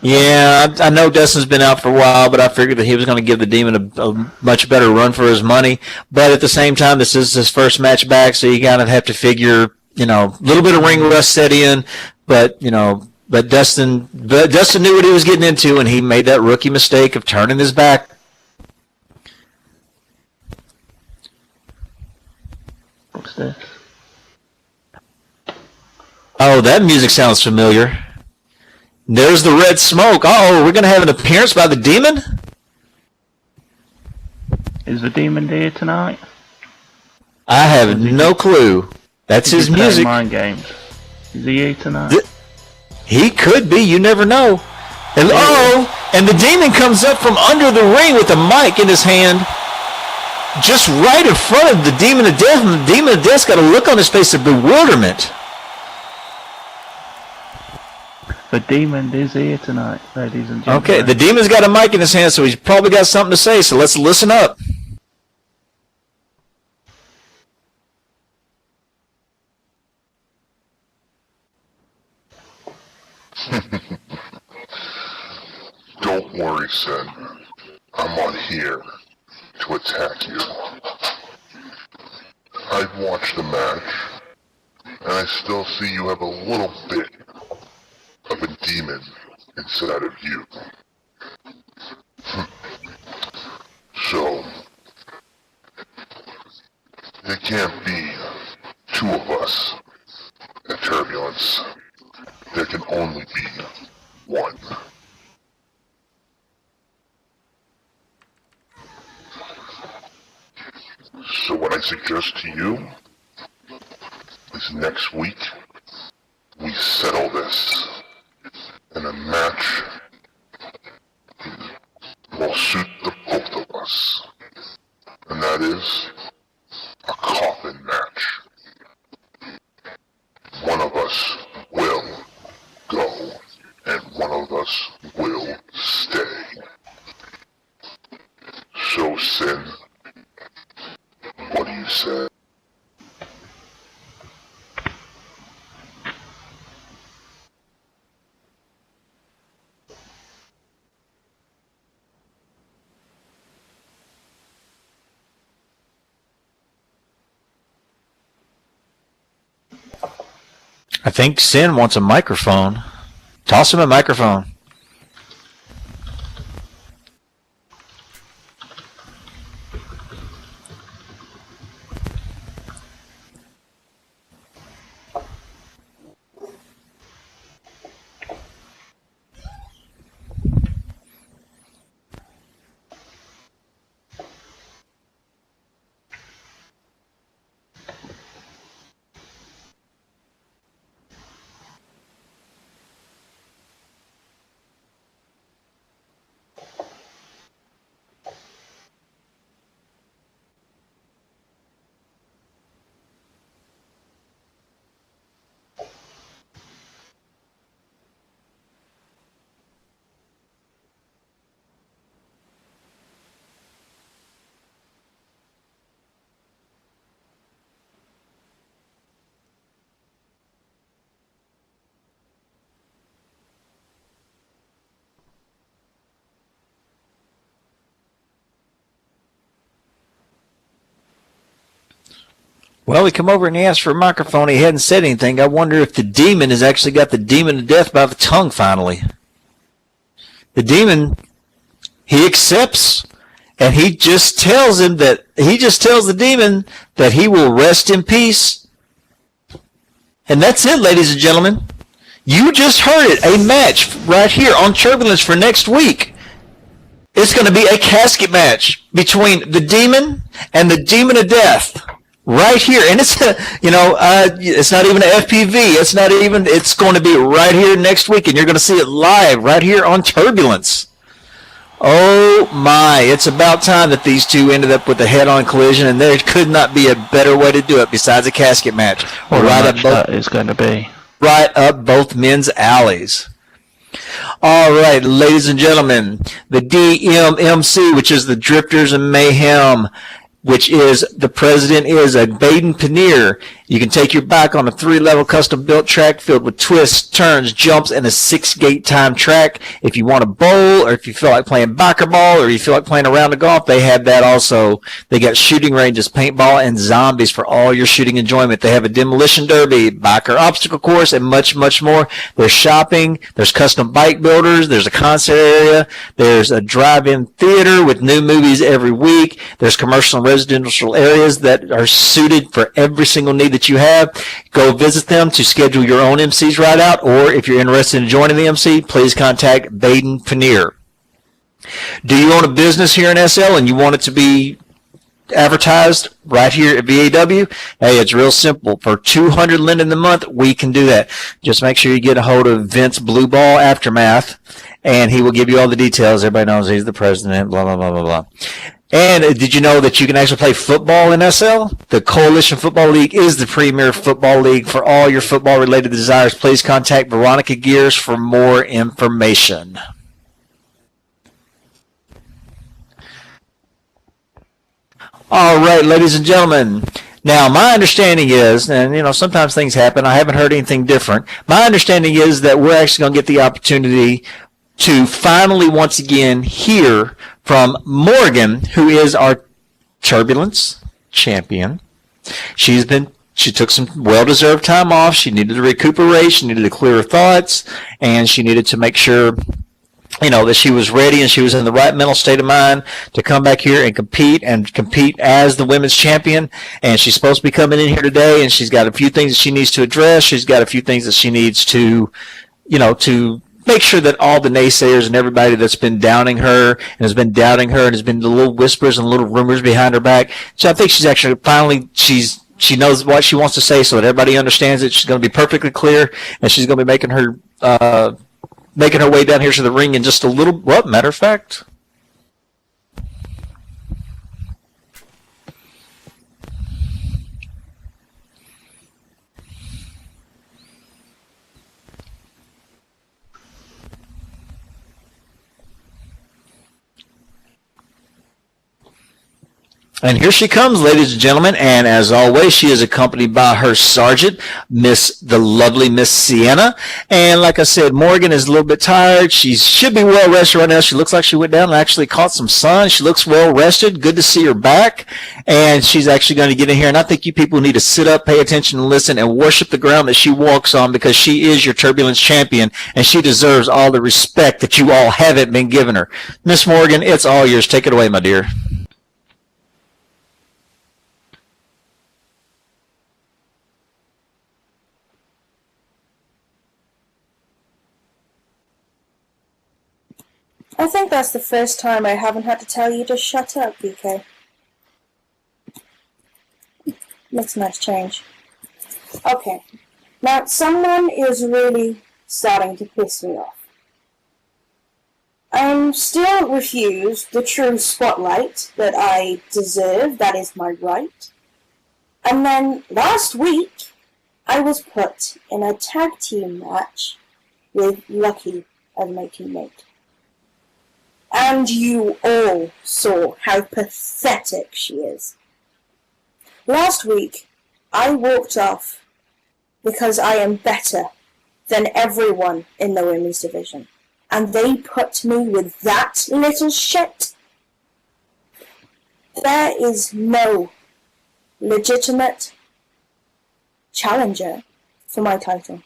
Yeah, I know Dustin's been out for a while, but I figured that he was going to give the Demon a much better run for his money. But at the same time, this is his first match back, so you kind of have to figure, a little bit of ring rust set in, but, But Dustin knew what he was getting into, and he made that rookie mistake of turning his back. What's this? Oh, that music sounds familiar. There's the red smoke. Uh-oh, we're going to have an appearance by the demon? Is the demon here tonight? I have no clue. That's his music. Mind games. Is he here tonight? He could be. You never know. And, and the demon comes up from under the ring with a mic in his hand, just right in front of the demon of death. And the demon of death's got a look on his face of bewilderment. The demon is here tonight, ladies and gentlemen. Okay, the demon's got a mic in his hand, so he's probably got something to say. So let's listen up. Don't worry, Sin. I'm on here to attack you. I've watched the match, and I still see you have a little bit of a demon inside of you. So, there can't be two of us at Turbulence. There can only be one. So what I suggest to you is next week we settle this in a match will suit the both of us. And that is a coffin match. One of us will go and one of us will stay. So, Sin, what do you say? I think Sin wants a microphone. Toss him a microphone. Well, he come over and he asked for a microphone. He hadn't said anything. I wonder if the demon has actually got the demon of death by the tongue finally. The demon, he accepts, and he just tells the demon that he will rest in peace. And that's it, ladies and gentlemen. You just heard it, a match right here on Turbulence for next week. It's going to be a casket match between the demon and the demon of death. Right here, and it's it's not even an FPV. It's going to be right here next week, and you're going to see it live right here on Turbulence. Oh my! It's about time that these two ended up with a head-on collision, and there could not be a better way to do it besides a casket match. What a match that is going to be. Right up both men's alleys. All right, ladies and gentlemen, the DMMC, which is the Drifters and Mayhem, which is the president is a Baden Paneer, You can take your bike on a 3-level custom-built track filled with twists, turns, jumps, and a 6-gate time track. If you want to bowl, or if you feel like playing biker ball, or you feel like playing a round of golf, they have that also. They got shooting ranges, paintball, and zombies for all your shooting enjoyment. They have a demolition derby, biker obstacle course, and much, much more. There's shopping. There's custom bike builders. There's a concert area. There's a drive-in theater with new movies every week. There's commercial and residential areas that are suited for every single need that you have. Go visit them to schedule your own MC's ride out, or if you're interested in joining the MC, please contact Baden Paneer. Do you own a business here in SL and you want it to be advertised right here at VAW? Hey, it's real simple. For $200 Linden a month, we can do that. Just make sure you get a hold of Vince Blueball Aftermath, and he will give you all the details. Everybody knows he's the president, blah, blah, blah, blah, blah. And did you know that you can actually play football in SL? The Coalition Football League is the premier football league for all your football-related desires. Please contact Veronica Gears for more information. All right, ladies and gentlemen. Now, my understanding is, and sometimes things happen. I haven't heard anything different. My understanding is that we're actually going to get the opportunity to finally once again hear from Morgan, who is our Turbulence champion. She took some well-deserved time off. She needed to recuperate. She needed to clear her thoughts, and she needed to make sure that she was ready and she was in the right mental state of mind to come back here and compete as the women's champion. And she's supposed to be coming in here today, and she's got a few things that she needs to address. She's got a few things that she needs to, to make sure that all the naysayers and everybody that's been downing her and has been doubting her and has been the little whispers and little rumors behind her back. So I think she's actually finally, she knows what she wants to say so that everybody understands it. She's going to be perfectly clear, and she's going to be making her way down here to the ring in just a little, matter of fact. And here she comes, ladies and gentlemen, and as always, she is accompanied by her sergeant, the lovely Miss Sienna. And like I said, Morgan is a little bit tired. She should be well rested right now. She looks like she went down and actually caught some sun. She looks well rested. Good to see her back. And she's actually going to get in here. And I think you people need to sit up, pay attention, and listen, and worship the ground that she walks on, because she is your Turbulence champion, and she deserves all the respect that you all haven't been giving her. Miss Morgan, it's all yours. Take it away, my dear. I think that's the first time I haven't had to tell you to shut up, BK. Makes a nice change. Okay. Now, someone is really starting to piss me off. I'm still refused the true spotlight that I deserve. That is my right. And then, last week, I was put in a tag team match with Lucky as my teammate. And you all saw how pathetic she is. Last week, I walked off because I am better than everyone in the women's division. And they put me with that little shit. There is no legitimate challenger for my title.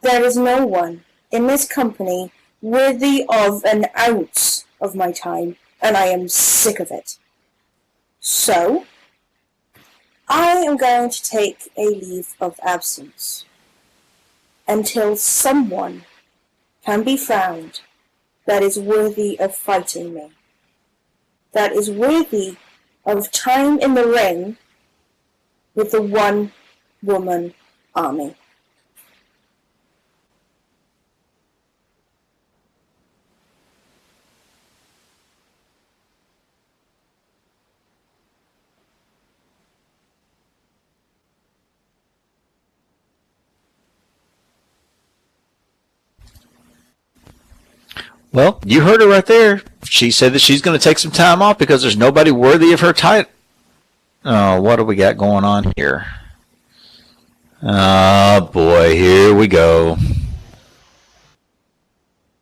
There is no one in this company worthy of an ounce of my time, and I am sick of it. So, I am going to take a leave of absence until someone can be found that is worthy of fighting me, that is worthy of time in the ring with the one-woman army. Well, you heard her right there. She said that she's going to take some time off because there's nobody worthy of her title. Oh, what do we got going on here? Oh boy, here we go.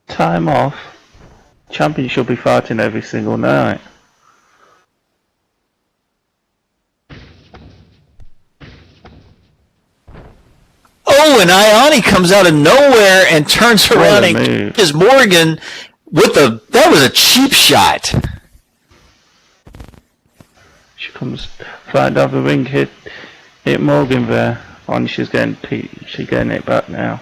Time off. Champion should be fighting every single night. Oh, and Ioni comes out of nowhere and turns around and catches Morgan with that was a cheap shot. She comes flying down the ring, hit Morgan there, and she's getting it back now.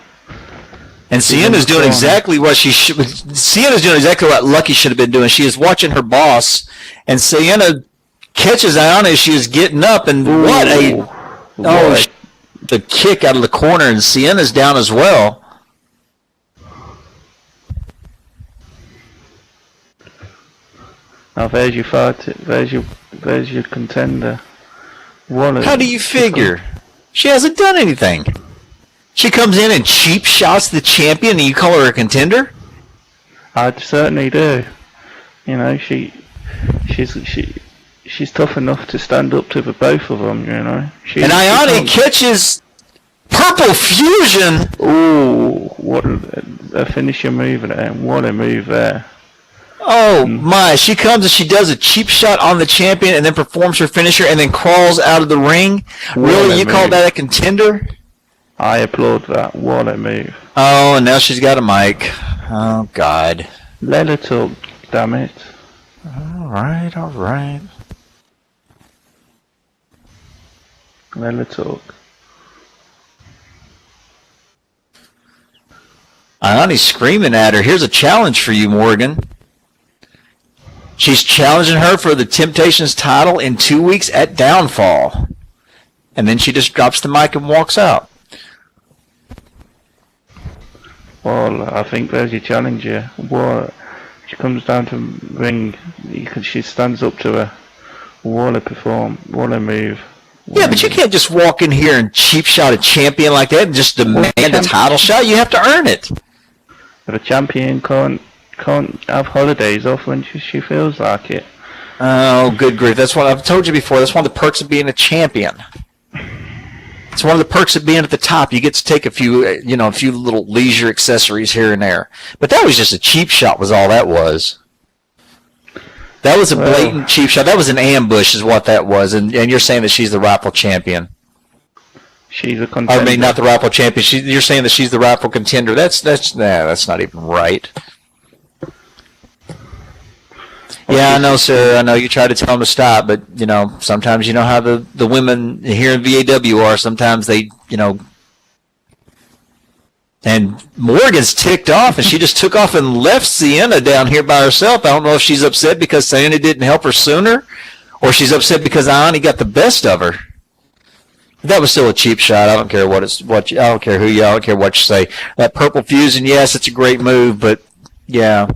And Sienna's doing exactly what she should. Sienna's doing exactly what Lucky should have been doing. She is watching her boss, and Sienna catches Ioni as she is getting up, and the kick out of the corner, and Sienna's down as well. Now there's your fight. There's your contender. How do you figure? She hasn't done anything. She comes in and cheap shots the champion, and you call her a contender? I certainly do. You know, she's tough enough to stand up to the both of them. You know. And Ioni catches Purple Fusion. Ooh, what a finisher move there! What a move there! Oh my! She comes and she does a cheap shot on the champion, and then performs her finisher, and then crawls out of the ring. Really, you call that a contender? I applaud that. What a move! Oh, and now she's got a mic. Oh God! Let her talk. Damn it! All right, all right. Let her talk. Ioni's screaming at her. Here's a challenge for you, Morgan. She's challenging her for the Temptations title in 2 weeks at Downfall. And then she just drops the mic and walks out. Well, I think there's your challenge here. What? She comes down to ring. She stands up to her. What a perform. What a move. Yeah, but you can't just walk in here and cheap shot a champion like that and just demand a title shot. You have to earn it. But a champion can't have holidays off when she feels like it. Oh, good grief. That's what I've told you before. That's one of the perks of being a champion. It's one of the perks of being at the top. You get to take a few little leisure accessories here and there. But that was just a cheap shot was all that was. That was a blatant cheap shot. That was an ambush is what that was. And you're saying that she's the rightful champion. She's a contender. I mean, not the rightful champion. You're saying that she's the rightful contender. That's not even right. Yeah, I know, sir. I know you try to tell them to stop, but, sometimes you know how the women here in VAW are. Sometimes they, And Morgan's ticked off, and she just took off and left Sienna down here by herself. I don't know if she's upset because Sienna didn't help her sooner, or she's upset because Ioni got the best of her. That was still a cheap shot. I don't care I don't care who you. I don't care what you say. That Purple Fusion, yes, it's a great move, but yeah,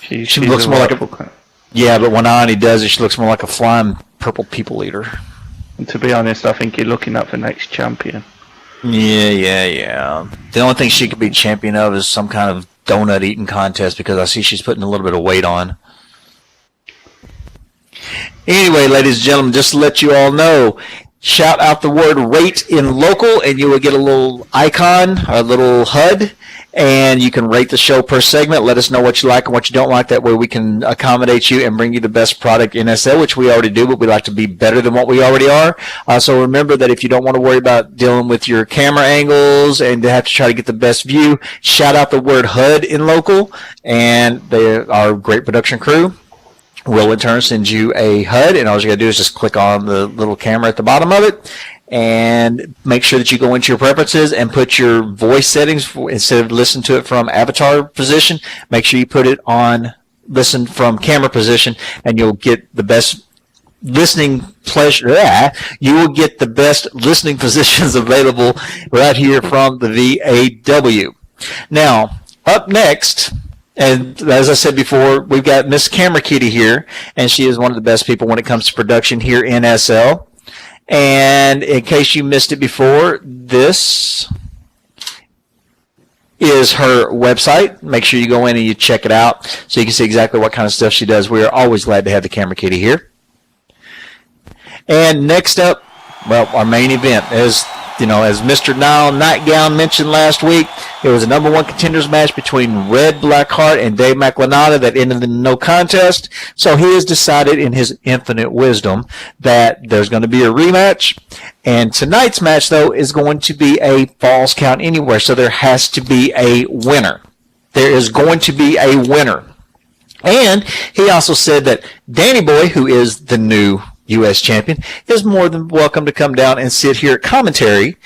she looks more like a. Yeah, but when Ioni does it, she looks more like a flying purple people eater. And to be honest, I think you're looking at the next champion. Yeah. The only thing she could be champion of is some kind of donut eating contest because I see she's putting a little bit of weight on. Anyway, ladies and gentlemen, just to let you all know, shout out the word rate in local and you will get a little icon, a little HUD, and you can rate the show per segment. Let us know what you like and what you don't like. That way we can accommodate you and bring you the best product in SL, which we already do, but we like to be better than what we already are. So remember that if you don't want to worry about dealing with your camera angles and to have to try to get the best view, shout out the word HUD in local, and they are a great production crew. We'll in turn send you a HUD, and all you got to do is just click on the little camera at the bottom of it and make sure that you go into your preferences and put your voice settings instead of listen to it from avatar position. Make sure you put it on listen from camera position, and you'll get the best listening pleasure. You will get the best listening positions available right here from the VAW. Now, up next. And as I said before, we've got Miss Camera Kitty here, and she is one of the best people when it comes to production here in SL. And in case you missed it before, this is her website. Make sure you go in and you check it out so you can see exactly what kind of stuff she does. We are always glad to have the Camera Kitty here. And next up, well, our main event is as Mr. Nightgown mentioned last week, it was a number one contenders match between Red Blackheart and Dave McLenata that ended in no contest. So he has decided in his infinite wisdom that there's going to be a rematch. And tonight's match, though, is going to be a falls count anywhere. So there has to be a winner. There is going to be a winner. And he also said that Danny Boy, who is the new U.S. champion, is more than welcome to come down and sit here at commentary,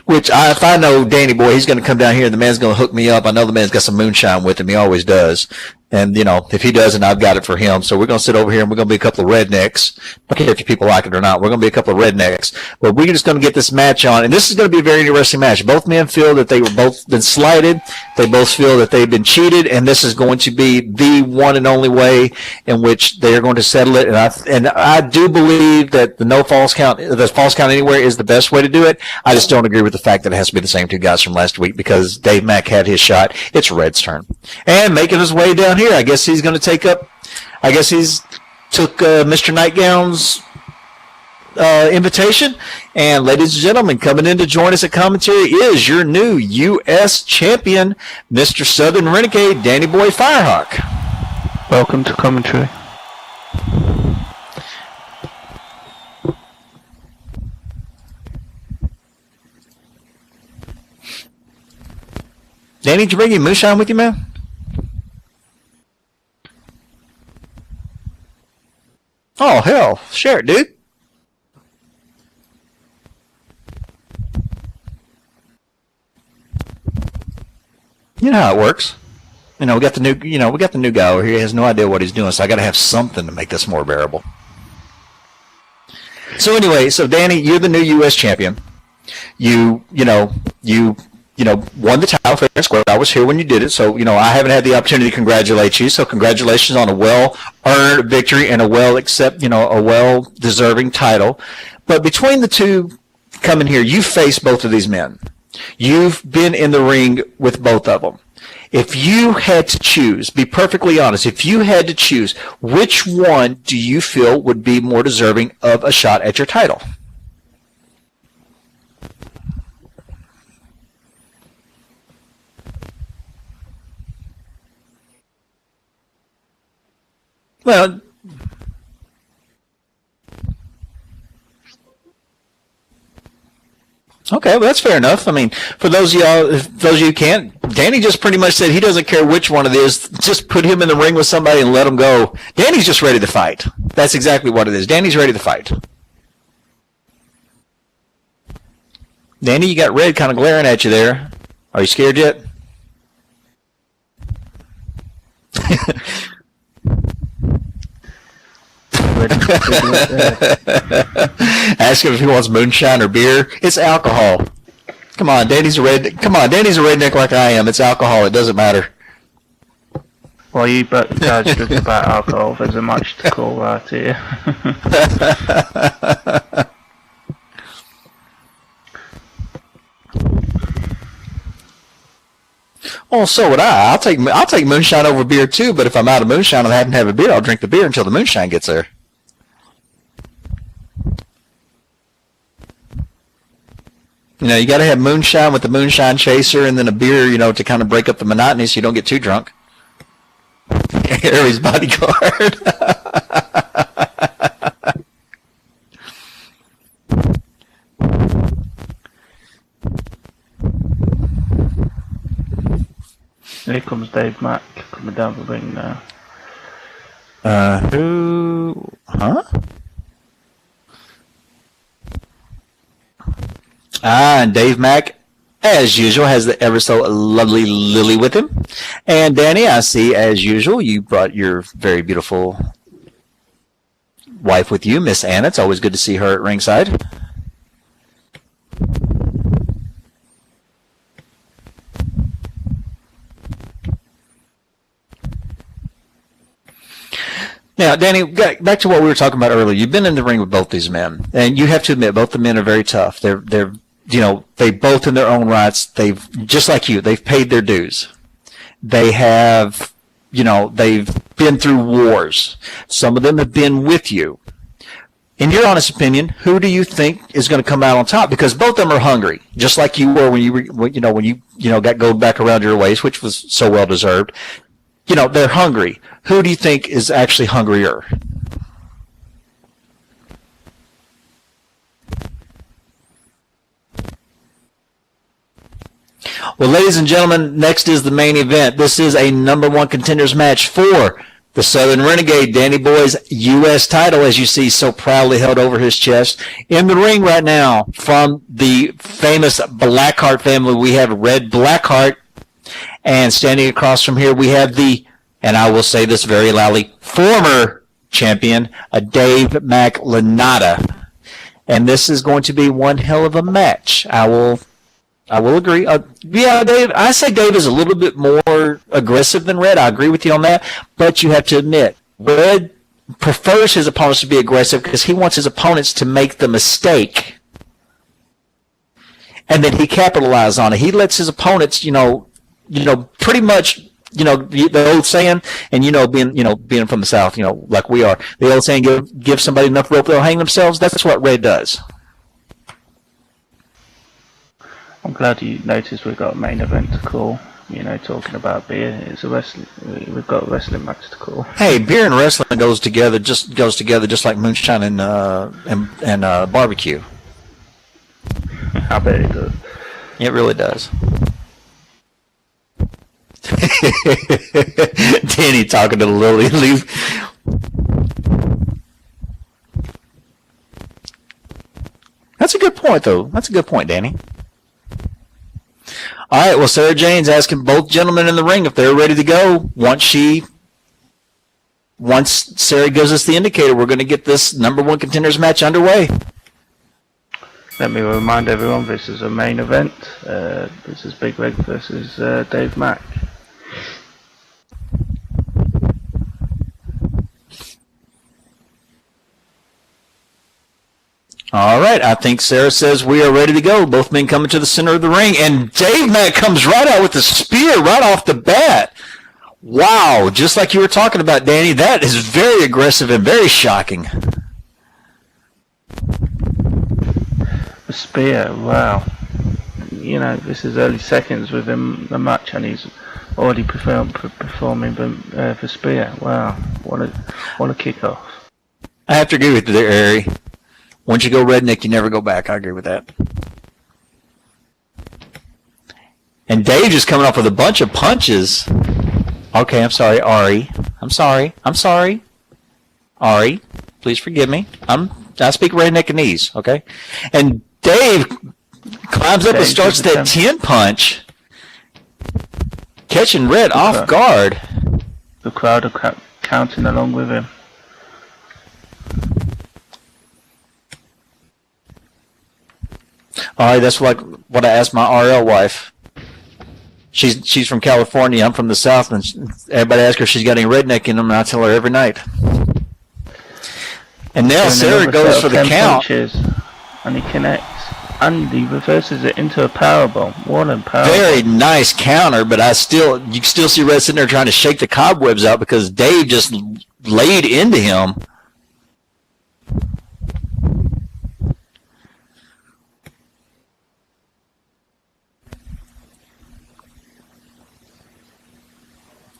which if I know Danny Boy, he's going to come down here and the man's going to hook me up. I know the man's got some moonshine with him. He always does. And, if he doesn't, I've got it for him. So we're going to sit over here and we're going to be a couple of rednecks. I don't care if you people like it or not. We're going to be a couple of rednecks. But we're just going to get this match on. And this is going to be a very interesting match. Both men feel that they were both been slighted. They both feel that they've been cheated. And this is going to be the one and only way in which they are going to settle it. And I do believe that the falls count anywhere is the best way to do it. I just don't agree with the fact that it has to be the same two guys from last week because Dave Mack had his shot. It's Red's turn. And making his way down here, I guess he's going to took Mr. Nightgown's invitation. And ladies and gentlemen, coming in to join us at commentary is your new U.S. champion, Mr. Southern Renegade, Danny Boy Firehawk. Welcome to commentary. Danny, did you bring your moonshine with you, man? Oh, hell. Share it, dude. You know how it works. We got the new guy over here. He has no idea what he's doing, so I got to have something to make this more bearable. So anyway, Danny, you're the new U.S. champion. You won the title fair and square. I was here when you did it, so, I haven't had the opportunity to congratulate you, so congratulations on a well-earned victory and a well-deserving title. But between the two coming here, you face both of these men. You've been in the ring with both of them. If you had to choose, be perfectly honest, if you had to choose, which one do you feel would be more deserving of a shot at your title? Well, okay, well, that's fair enough. I mean, for those of you who can't, Danny just pretty much said he doesn't care which one it is. Just put him in the ring with somebody and let him go. Danny's just ready to fight. That's exactly what it is. Danny's ready to fight. Danny, you got Red kind of glaring at you there. Are you scared yet? Ask him if he wants moonshine or beer. It's alcohol. Come on, Danny's a redneck like I am. It's alcohol. It doesn't matter. Well, you guys drink about alcohol. There's a much to call right here. Oh, so would I. I'll take moonshine over beer too. But if I'm out of moonshine and I haven't had a beer, I'll drink the beer until the moonshine gets there. You got to have moonshine with the moonshine chaser and then a beer, to kind of break up the monotony so you don't get too drunk. Harry's bodyguard. Here comes Dave Mack coming down the ring now. Who? Huh? And Dave Mack, as usual, has the ever so lovely Lily with him. And Danny, I see, as usual, you brought your very beautiful wife with you, Miss Anna. It's always good to see her at ringside. Now, Danny, back to what we were talking about earlier. You've been in the ring with both these men, and you have to admit, both the men are very tough. They're they both in their own rights. They've, just like you, they've paid their dues. They have, they've been through wars. Some of them have been with you. in your honest opinion, who do you think is going to come out on top? Because both of them are hungry, just like you were when you got gold back around your waist, which was so well deserved. They're hungry. Who do you think is actually hungrier? Well, ladies and gentlemen, next is the main event. This is a number one contenders match for the Southern Renegade, Danny Boy's U.S. title, as you see so proudly held over his chest. In the ring right now, from the famous Blackheart family, we have Red Blackheart. And standing across from here, we have and I will say this very loudly, former champion, Dave McLenata. And this is going to be one hell of a match. I will agree. Dave, I say Dave is a little bit more aggressive than Red. I agree with you on that. But you have to admit, Red prefers his opponents to be aggressive because he wants his opponents to make the mistake. And then he capitalizes on it. He lets his opponents, pretty much, the old saying, and being from the South, like we are, the old saying, give somebody enough rope, they'll hang themselves. That's what Red does. I'm glad you noticed we've got a main event to call. Talking about beer, we've got a wrestling match to call. Hey, beer and wrestling goes together just like moonshine and barbecue. I bet it does. It really does. Danny talking to the Lily Leaf. That's a good point, though. That's a good point, Danny. All right, well, Sarah Jane's asking both gentlemen in the ring if they're ready to go. Once Sarah gives us the indicator, we're going to get this number one contenders match underway. Let me remind everyone, this is a main event. This is Big Red versus Dave Mack. All right, I think Sarah says we are ready to go. Both men coming to the center of the ring, and Dave Mack comes right out with the spear right off the bat. Wow, just like you were talking about, Danny, that is very aggressive and very shocking. The spear, wow. This is early seconds within the match, and he's already performing the spear. Wow, what a kickoff. I have to agree with you there, Harry. Once you go redneck, you never go back. I agree with that. And Dave just coming off with a bunch of punches. Okay, I'm sorry, Ari. I'm sorry. Ari, please forgive me. I speak redneckese, okay? And Dave climbs up and starts that 10 punch, catching Red off guard. The crowd are counting along with him. All right, that's like what I asked my RL wife. She's from California. I'm from the South, and everybody asks her if she's got any redneck in them, and I tell her every night. And now Sarah goes for the count. Punches, and he connects, and he reverses it into a powerbomb. What a powerbomb. Very nice counter, but you still see Red sitting there trying to shake the cobwebs out because Dave just laid into him.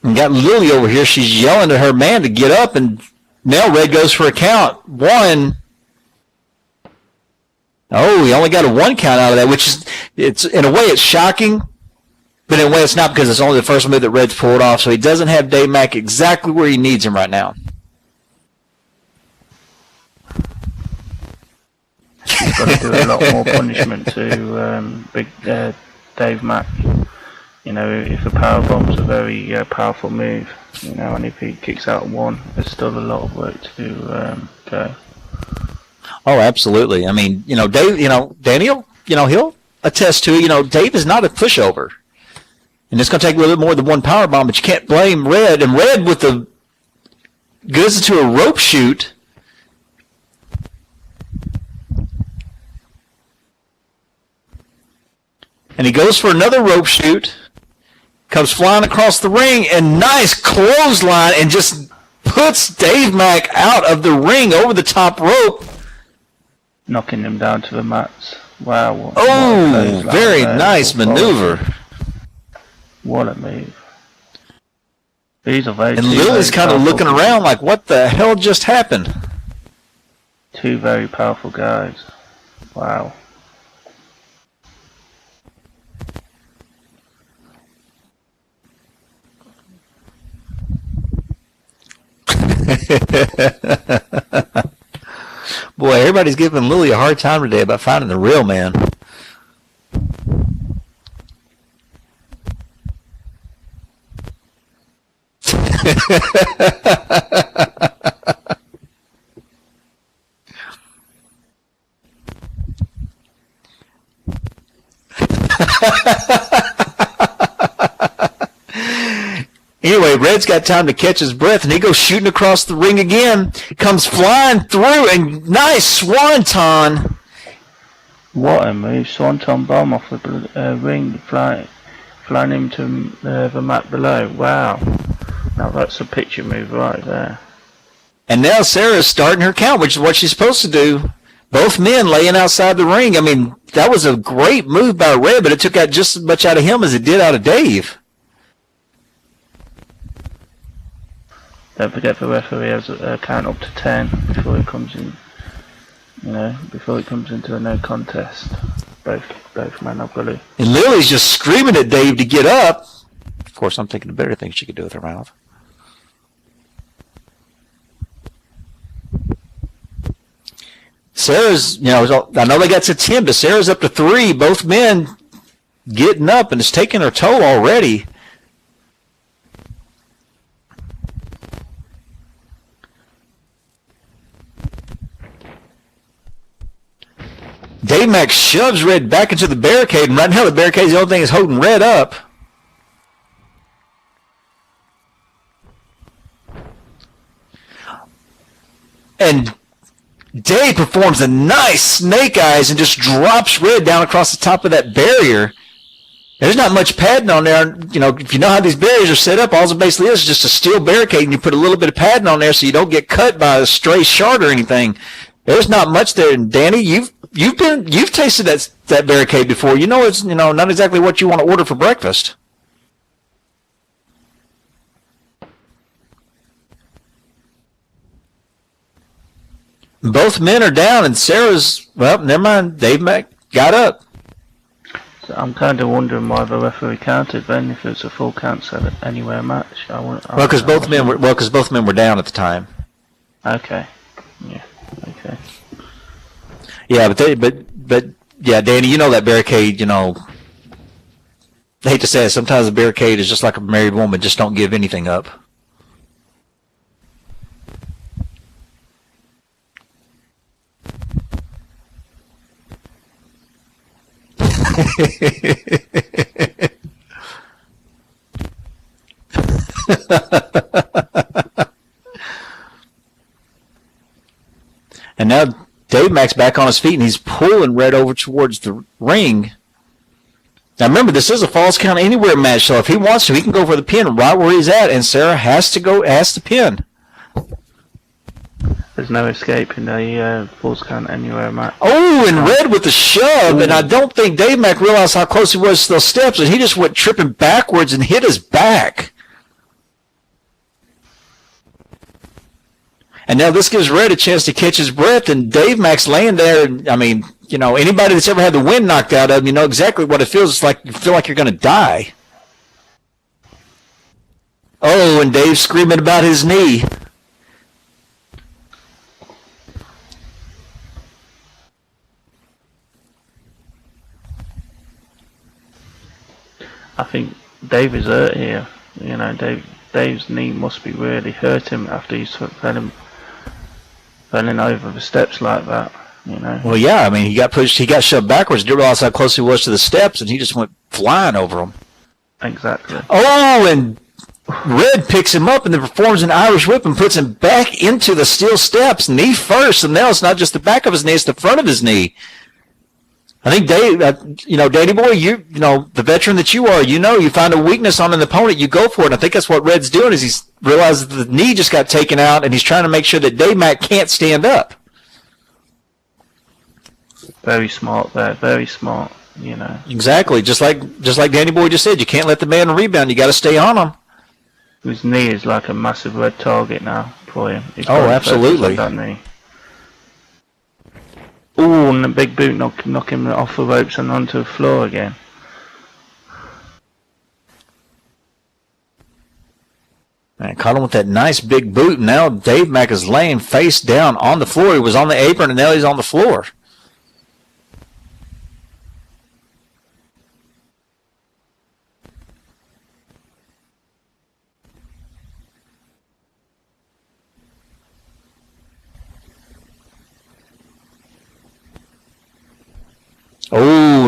And got Lily over here. She's yelling at her man to get up, and now Red goes for a count. One. Oh, he only got a one count out of that, which is, it's in a way it's shocking, but in a way it's not because it's only the first move that Red's pulled off, so he doesn't have Dave Mack exactly where he needs him right now. He's got to do a lot more punishment to big Dave Mack. If a powerbomb's a very powerful move, and if he kicks out one, there's still a lot of work to go. Oh, absolutely. I mean, Dave, Daniel, he'll attest to it. Dave is not a pushover. And it's going to take a little bit more than one power bomb, but you can't blame Red. And Red with the goes into a rope shoot. And he goes for another rope shoot. Comes flying across the ring, and nice clothesline, and just puts Dave Mack out of the ring over the top rope. knocking him down to the mats. Wow. What a Oh, clothesline very there. nice Full maneuver. forward. What a move. These are And Lily's kind of looking around like, what the hell just happened? Two very powerful guys. Wow. Boy, everybody's giving Lily a hard time today about finding the real man. Anyway, Red's got time to catch his breath, and he goes shooting across the ring again. Comes flying through, and nice swanton. What a move. Swanton bomb off the ring, flying him to the mat below. Wow. Now that's a picture move right there. And now Sarah's starting her count, which is what she's supposed to do. Both men laying outside the ring. I mean, that was a great move by Red, but it took out just as much out of him as it did out of Dave. Don't forget the referee has a count up to 10 before it comes in. Before it comes into a no contest. Both men have got to. And Lily's just screaming at Dave to get up. Of course, I'm thinking of better things she could do with her mouth. Sarah's, I know they got to 10, but Sarah's up to 3. Both men getting up, and it's taking her toll already. Dave Max shoves Red back into the barricade, and right now the barricade's the only thing that's holding Red up. And Dave performs a nice snake eyes and just drops Red down across the top of that barrier. There's not much padding on there. If you know how these barriers are set up, all it basically is just a steel barricade, and you put a little bit of padding on there so you don't get cut by a stray shard or anything. There's not much there. And Danny, you've tasted that barricade before. You know it's not exactly what you want to order for breakfast. Both men are down, and Sarah's, well, never mind. Dave Mack got up. So I'm kind of wondering why the referee counted then, if it's a full count anywhere match. Because both men were down at the time. Okay. Yeah. Okay. Yeah, but yeah, Danny, that barricade. I hate to say it, sometimes the barricade is just like a married woman, just don't give anything up. And now Dave Mack's back on his feet, and he's pulling Red over towards the ring. Now remember, this is a falls count anywhere match, so if he wants to, he can go for the pin right where he's at, and Sarah has to pin. There's no escape in the falls count anywhere match. Oh, and Red with the shove, and I don't think Dave Mack realized how close he was to those steps, and he just went tripping backwards and hit his back. And now this gives Red a chance to catch his breath, and Dave Mack's laying there. And, I mean, anybody that's ever had the wind knocked out of him, you know exactly what it feels like. You feel like you're going to die. Oh, and Dave's screaming about his knee. I think Dave is hurt here. Dave's knee must be really hurt him after he's falling over the steps like that. Well, yeah. I mean, he got pushed. He got shoved backwards. Didn't realize how close he was to the steps, and he just went flying over them. Exactly. Oh, and Red picks him up and then performs an Irish whip and puts him back into the steel steps, knee first. And now it's not just the back of his knee; it's the front of his knee. I think Dave, Danny boy, the veteran that you are, you find a weakness on an opponent, you go for it. And I think that's what Red's doing, is he's realized that the knee just got taken out, and he's trying to make sure that Dave Mack can't stand up. Very smart there, very smart, you know. Exactly. Just like Danny Boy just said, you can't let the man rebound. You got to stay on him. His knee is like a massive red target now for him. He's Oh, got to absolutely. focus on that knee. Ooh, and the big boot knock him off the ropes and onto the floor again. Man, caught him with that nice big boot. Now Dave Mack is laying face down on the floor. He was on the apron, and now he's on the floor.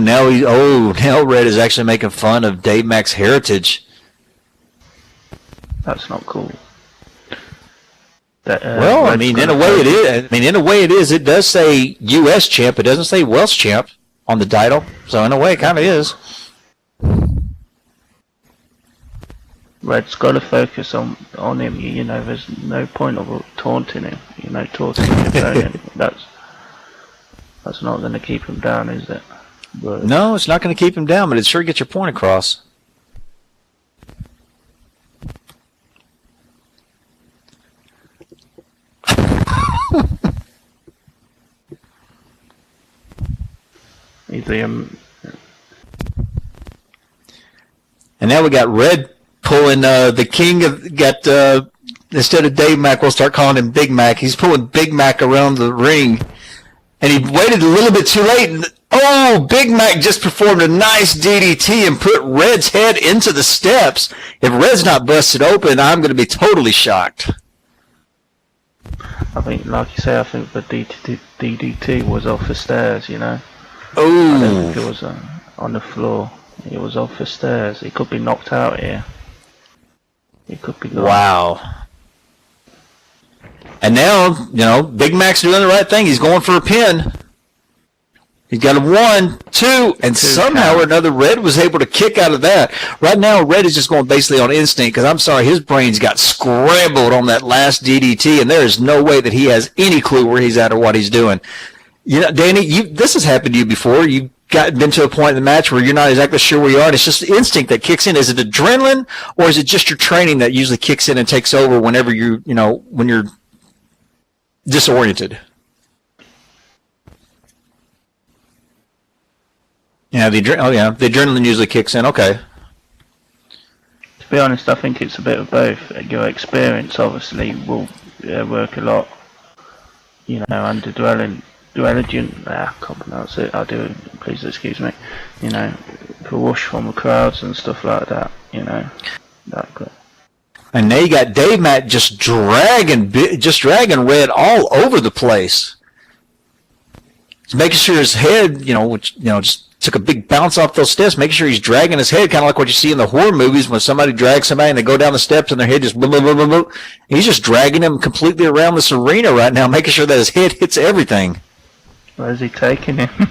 Now Red is actually making fun of Dave Mack's heritage. That's not cool. That, Well, I mean, in a way it is. It does say U.S. champ. It doesn't say Welsh champ on the title. So in a way, it kind of is. Red's got to focus on him. You know, there's no point of taunting him. You know, taunting him. That's not going to keep him down, is it? But No, it's not going to keep him down, but it sure gets your point across. either And now we got Red pulling the king of instead of Dave Mack, we'll start calling him Big Mac. He's pulling Big Mac around the ring, and he waited a little bit too late. And, Big Mac just performed a nice DDT and put Red's head into the steps. If Red's not busted open, I'm going to be totally shocked. I think, like you say, I think the DDT was off the stairs. You know. Oh, I don't think it was on the floor. It was off the stairs. He could be knocked out here. He could be gone. Wow. And now, Big Mac's doing the right thing. He's going for a pin. He's got a 1, 2, and somehow or another, Red was able to kick out of that. Right now, Red is just going basically on instinct because I'm sorry, his brains got scrambled on that last DDT, and there is no way that he has any clue where he's at or what he's doing. Danny, this has happened to you before. You've been to a point in the match where you're not exactly sure where you are, and it's just the instinct that kicks in. Is it adrenaline, or is it just your training that usually kicks in and takes over whenever when you're disoriented? Yeah, the adrenaline usually kicks in. Okay. To be honest, I think it's a bit of both. Your experience obviously will work a lot. And the dueligent, I can't pronounce it. I do. Please excuse me. The rush from the crowds and stuff like that. That. And now you got Dave Mack just dragging Red all over the place. He's making sure his head, just took a big bounce off those steps, making sure he's dragging his head, kind of like what you see in the horror movies when somebody drags somebody and they go down the steps and their head just boom, boom, boom, boom, boom. He's just dragging him completely around this arena right now, making sure that his head hits everything. Where's he taking him?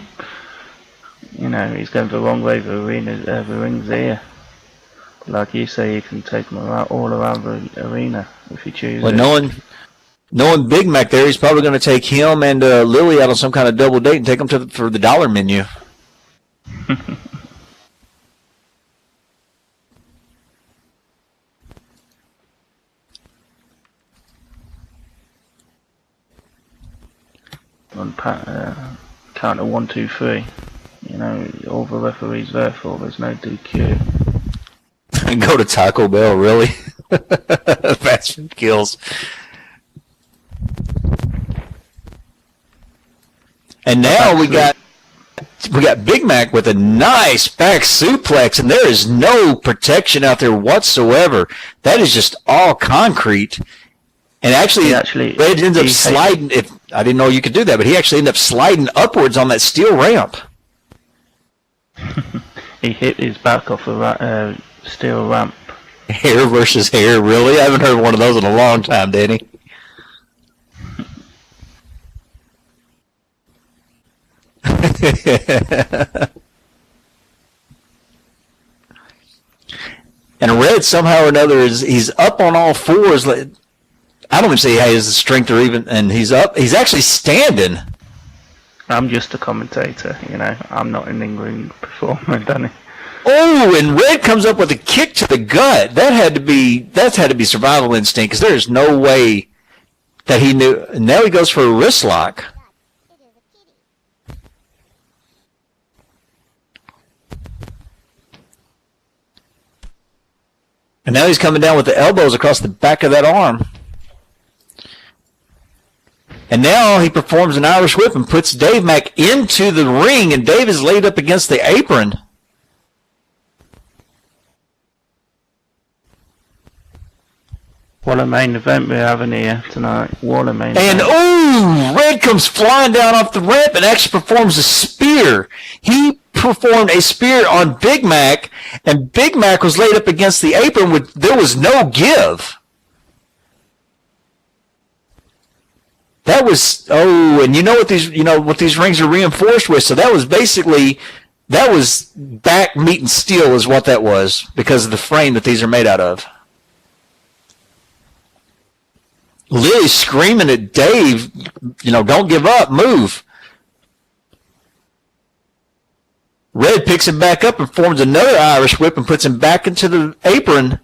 He's going the wrong way. The ring's here. Like you say, you can take him all around the arena if you choose. Well, knowing Big Mac there, he's probably going to take him and Lily out on some kind of double date and take them for the dollar menu. On count of 1, 2, 3. All the referees there for. There's no DQ. And go to Taco Bell, really? Fast food kills. And now we got Big Mac with a nice back suplex, and there is no protection out there whatsoever. That is just all concrete. And actually Red ends up sliding. I didn't know you could do that, but he actually ended up sliding upwards on that steel ramp. He hit his back off a steel ramp. Hair versus hair, really? I haven't heard one of those in a long time, Danny. And Red somehow or another he's up on all fours. I don't even say he has the strength or even, and he's up. He's actually standing. I'm just a commentator, you know. I'm not an in-ring performer, Danny. Oh, and Red comes up with a kick to the gut. That's had to be survival instinct, because there's no way that he knew. And now he goes for a wrist lock. And now he's coming down with the elbows across the back of that arm. And now he performs an Irish whip and puts Dave Mack into the ring, and Dave is laid up against the apron. What a main event we're having here tonight. What a main And event. ooh, Red comes flying down off the ramp and actually performs a spear. He performed a spear on Big Mac, and Big Mac was laid up against the apron with there was no give. That was and you know what these rings are reinforced with, so that was back meat and steel is what that was, because of the frame that these are made out of. Lily's screaming at Dave, don't give up, move. Red picks him back up and forms another Irish whip and puts him back into the apron.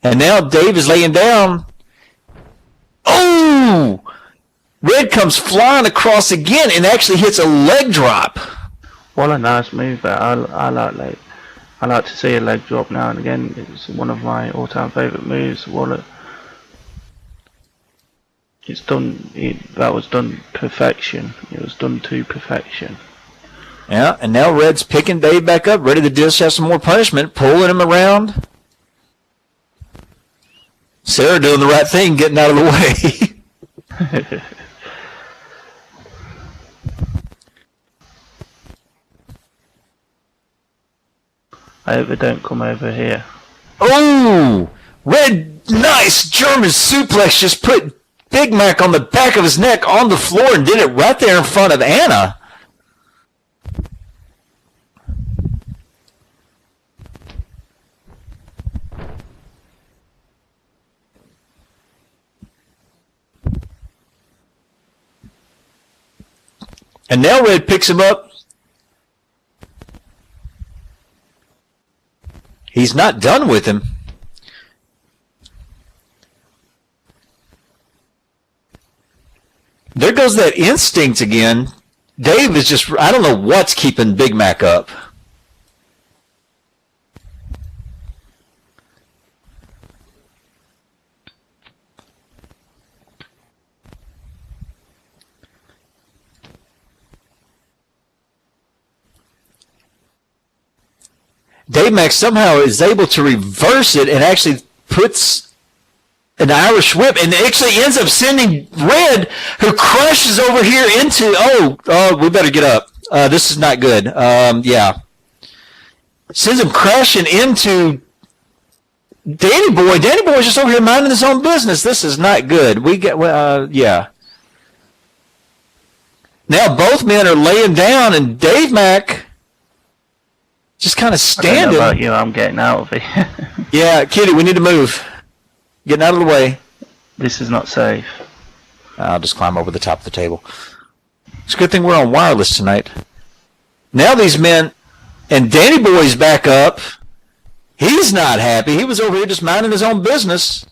And now Dave is laying down. Oh! Red comes flying across again and actually hits a leg drop. What a nice move that. I like to see a leg drop now and again. It's one of my all-time favourite moves. That was done perfection. It was done to perfection. Yeah, and now Red's picking Dave back up, ready to dish out some more punishment, pulling him around. Sarah doing the right thing, getting out of the way. I hope they don't come over here. Oh! Red, nice German suplex, just put Big Mac on the back of his neck on the floor and did it right there in front of Anna. And now Red picks him up. He's not done with him. There goes that instinct again. Dave is just, I don't know what's keeping Big Mac up. Dave Mack somehow is able to reverse it and actually puts an Irish whip and actually ends up sending Red, who crashes over here into, we better get up. This is not good. Yeah. Sends him crashing into Danny Boy. Danny Boy's just over here minding his own business. This is not good. Yeah. Now both men are laying down, and Dave Mack just kind of standing. I don't know about you, I'm getting out of here. Yeah, Kitty, we need to move. Getting out of the way. This is not safe. I'll just climb over the top of the table. It's a good thing we're on wireless tonight. Now these men, and Danny Boy's back up. He's not happy. He was over here just minding his own business.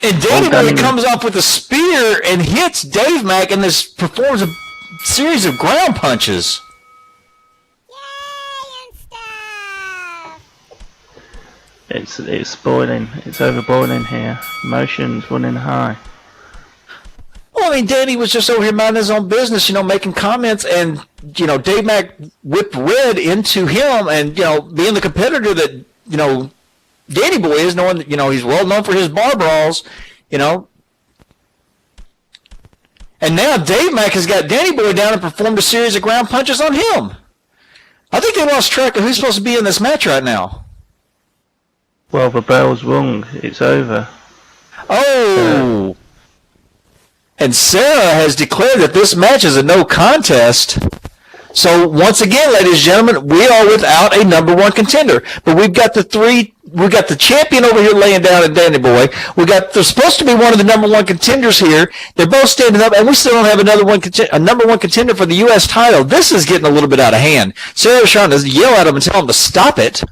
And Danny Boy comes up with a spear and hits Dave Mack, and this performs a series of ground punches. It's boiling. It's overboiling here. Emotions running high. Well, I mean, Danny was just over here minding his own business, making comments, and, Dave Mack whipped Red into him, and, being the competitor that, Danny Boy is, knowing that, he's well known for his bar brawls, And now Dave Mack has got Danny Boy down and performed a series of ground punches on him. I think they lost track of who's supposed to be in this match right now. Well, the bell's rung. It's over. Oh! And Sarah has declared that this match is a no contest. So once again, ladies and gentlemen, we are without a number one contender. But we've got the three the champion over here laying down at Danny Boy. They're supposed to be one of the number one contenders here. They're both standing up, and we still don't have a number one contender for the U.S. title. This is getting a little bit out of hand. Sarah's trying to yell at him and tell him to stop it.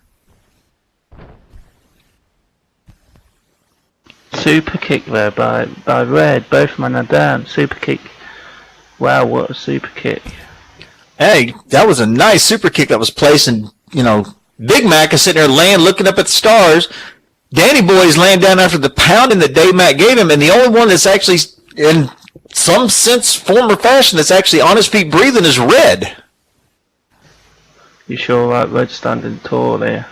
Super kick there by Red. Both men are down. Super kick. Wow, what a super kick. Hey, that was a nice super kick that was placed, and, Big Mac is sitting there laying, looking up at the stars. Danny Boy is laying down after the pounding that Dave Mack gave him, and the only one that's actually, in some sense, form or fashion, that's actually on his feet breathing is Red. You sure like Red standing tall there?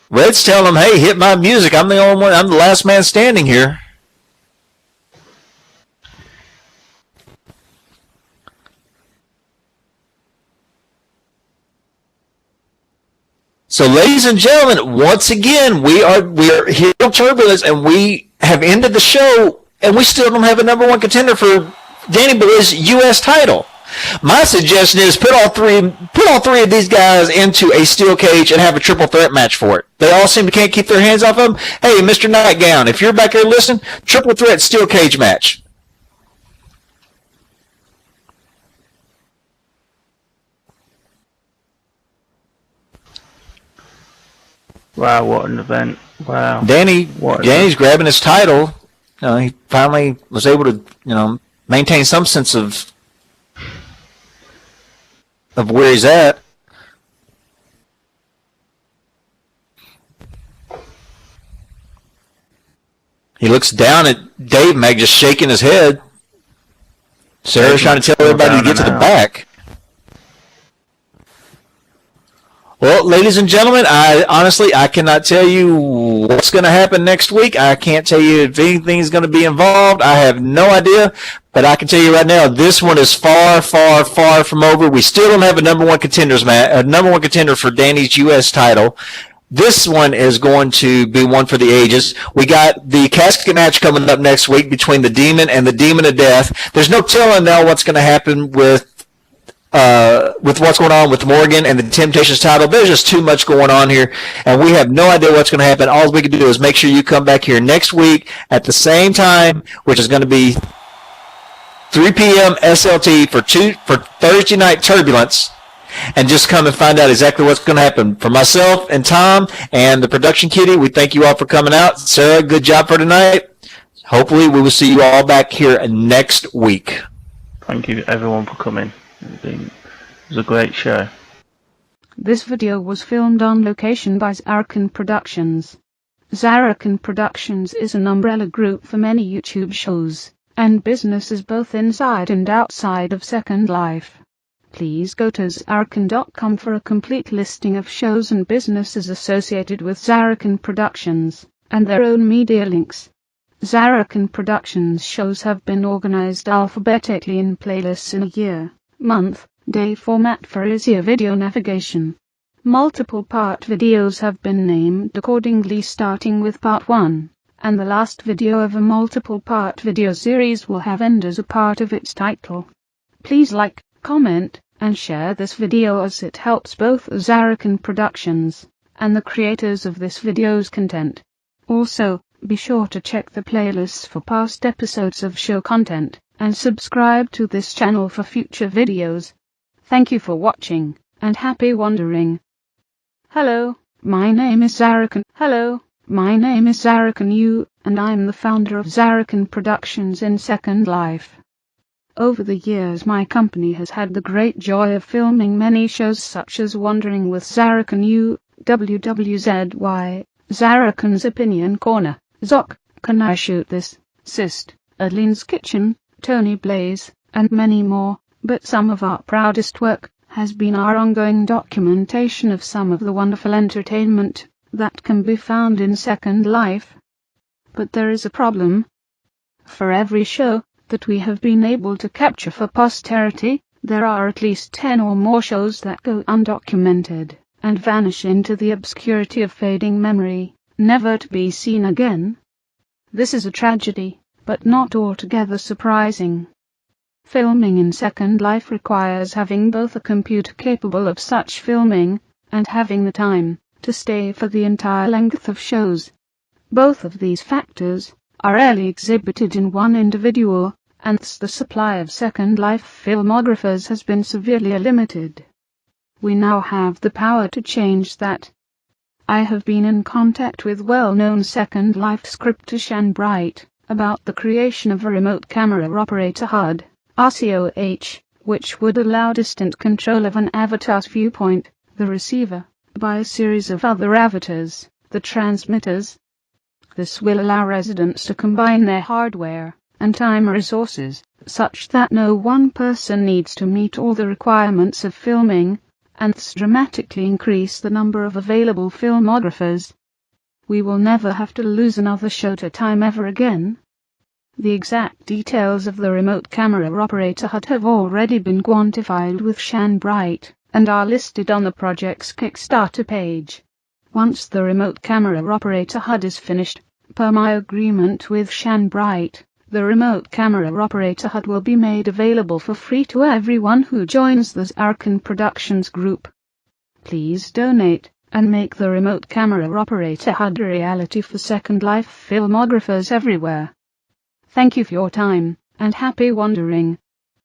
Red's telling him, hey, hit my music. I'm the only one. I'm the last man standing here. So, ladies and gentlemen, once again, we are here on Turbulence, and we have ended the show, and we still don't have a number one contender for Danny Boy's U.S. title. My suggestion is put all three of these guys into a steel cage and have a triple threat match for it. They all seem to can't keep their hands off him. Hey, Mr. Nightgown, if you're back here listening, triple threat steel cage match. Wow, what an event. Wow. Danny's grabbing his title. He finally was able to, maintain some sense of where he's at. He looks down at Dave Mack, just shaking his head. Sarah's trying to tell everybody to get to the back. Well, ladies and gentlemen, I cannot tell you what's going to happen next week. I can't tell you if anything's going to be involved. I have no idea, but I can tell you right now, this one is far, far, far from over. We still don't have a number one contender for Danny's U.S. title. This one is going to be one for the ages. We got the casket match coming up next week between the Demon and the Demon of Death. There's no telling now what's going to happen with what's going on with Morgan and the Temptations title. There's just too much going on here, and we have no idea what's going to happen. All we can do is make sure you come back here next week at the same time, which is going to be 3 p.m. SLT for Thursday Night Turbulence, and just come and find out exactly what's going to happen. For myself and Tom and the production kitty, we thank you all for coming out. Sarah, good job for tonight. Hopefully we will see you all back here next week. Thank you everyone for coming. It was a great show. This video was filmed on location by Zarrakan Productions. Zarrakan Productions is an umbrella group for many YouTube shows and businesses both inside and outside of Second Life. Please go to Zarrakan.com for a complete listing of shows and businesses associated with Zarrakan Productions and their own media links. Zarrakan Productions shows have been organized alphabetically in playlists in a year, month, day format for easier video navigation. Multiple part videos have been named accordingly, starting with part 1, and the last video of a multiple part video series will have end as a part of its title. Please like, comment, and share this video as it helps both Zarrakan Productions and the creators of this video's content. Also, be sure to check the playlists for past episodes of show content, and subscribe to this channel for future videos. Thank you for watching, and happy wandering. Hello, my name is Zarrakan. Hello, my name is Zarrakan Yu, and I'm the founder of Zarrakan Productions in Second Life. Over the years my company has had the great joy of filming many shows such as Wandering with Zarrakan Yu, WWZY, Zarrakan's Opinion Corner, Zoc, Can I Shoot This, Sist, Adeline's Kitchen, Tony Blaze, and many more, but some of our proudest work has been our ongoing documentation of some of the wonderful entertainment that can be found in Second Life. But there is a problem. For every show that we have been able to capture for posterity, there are at least 10 or more shows that go undocumented and vanish into the obscurity of fading memory, never to be seen again. This is a tragedy, but not altogether surprising. Filming in Second Life requires having both a computer capable of such filming, and having the time, to stay for the entire length of shows. Both of these factors are rarely exhibited in one individual, and the supply of Second Life filmographers has been severely limited. We now have the power to change that. I have been in contact with well-known Second Life scripter Shan Bright about the creation of a remote camera operator HUD, RCOH, which would allow distant control of an avatar's viewpoint, the receiver, by a series of other avatars, the transmitters. This will allow residents to combine their hardware and time resources, such that no one person needs to meet all the requirements of filming, and dramatically increase the number of available filmographers. We will never have to lose another show to time ever again. The exact details of the remote camera operator HUD have already been quantified with Shan Bright, and are listed on the project's Kickstarter page. Once the remote camera operator HUD is finished, per my agreement with Shan Bright, the remote camera operator HUD will be made available for free to everyone who joins the Zarrakan Productions group. Please donate and make the remote camera operator HUD a reality for Second Life filmographers everywhere. Thank you for your time, and happy wandering.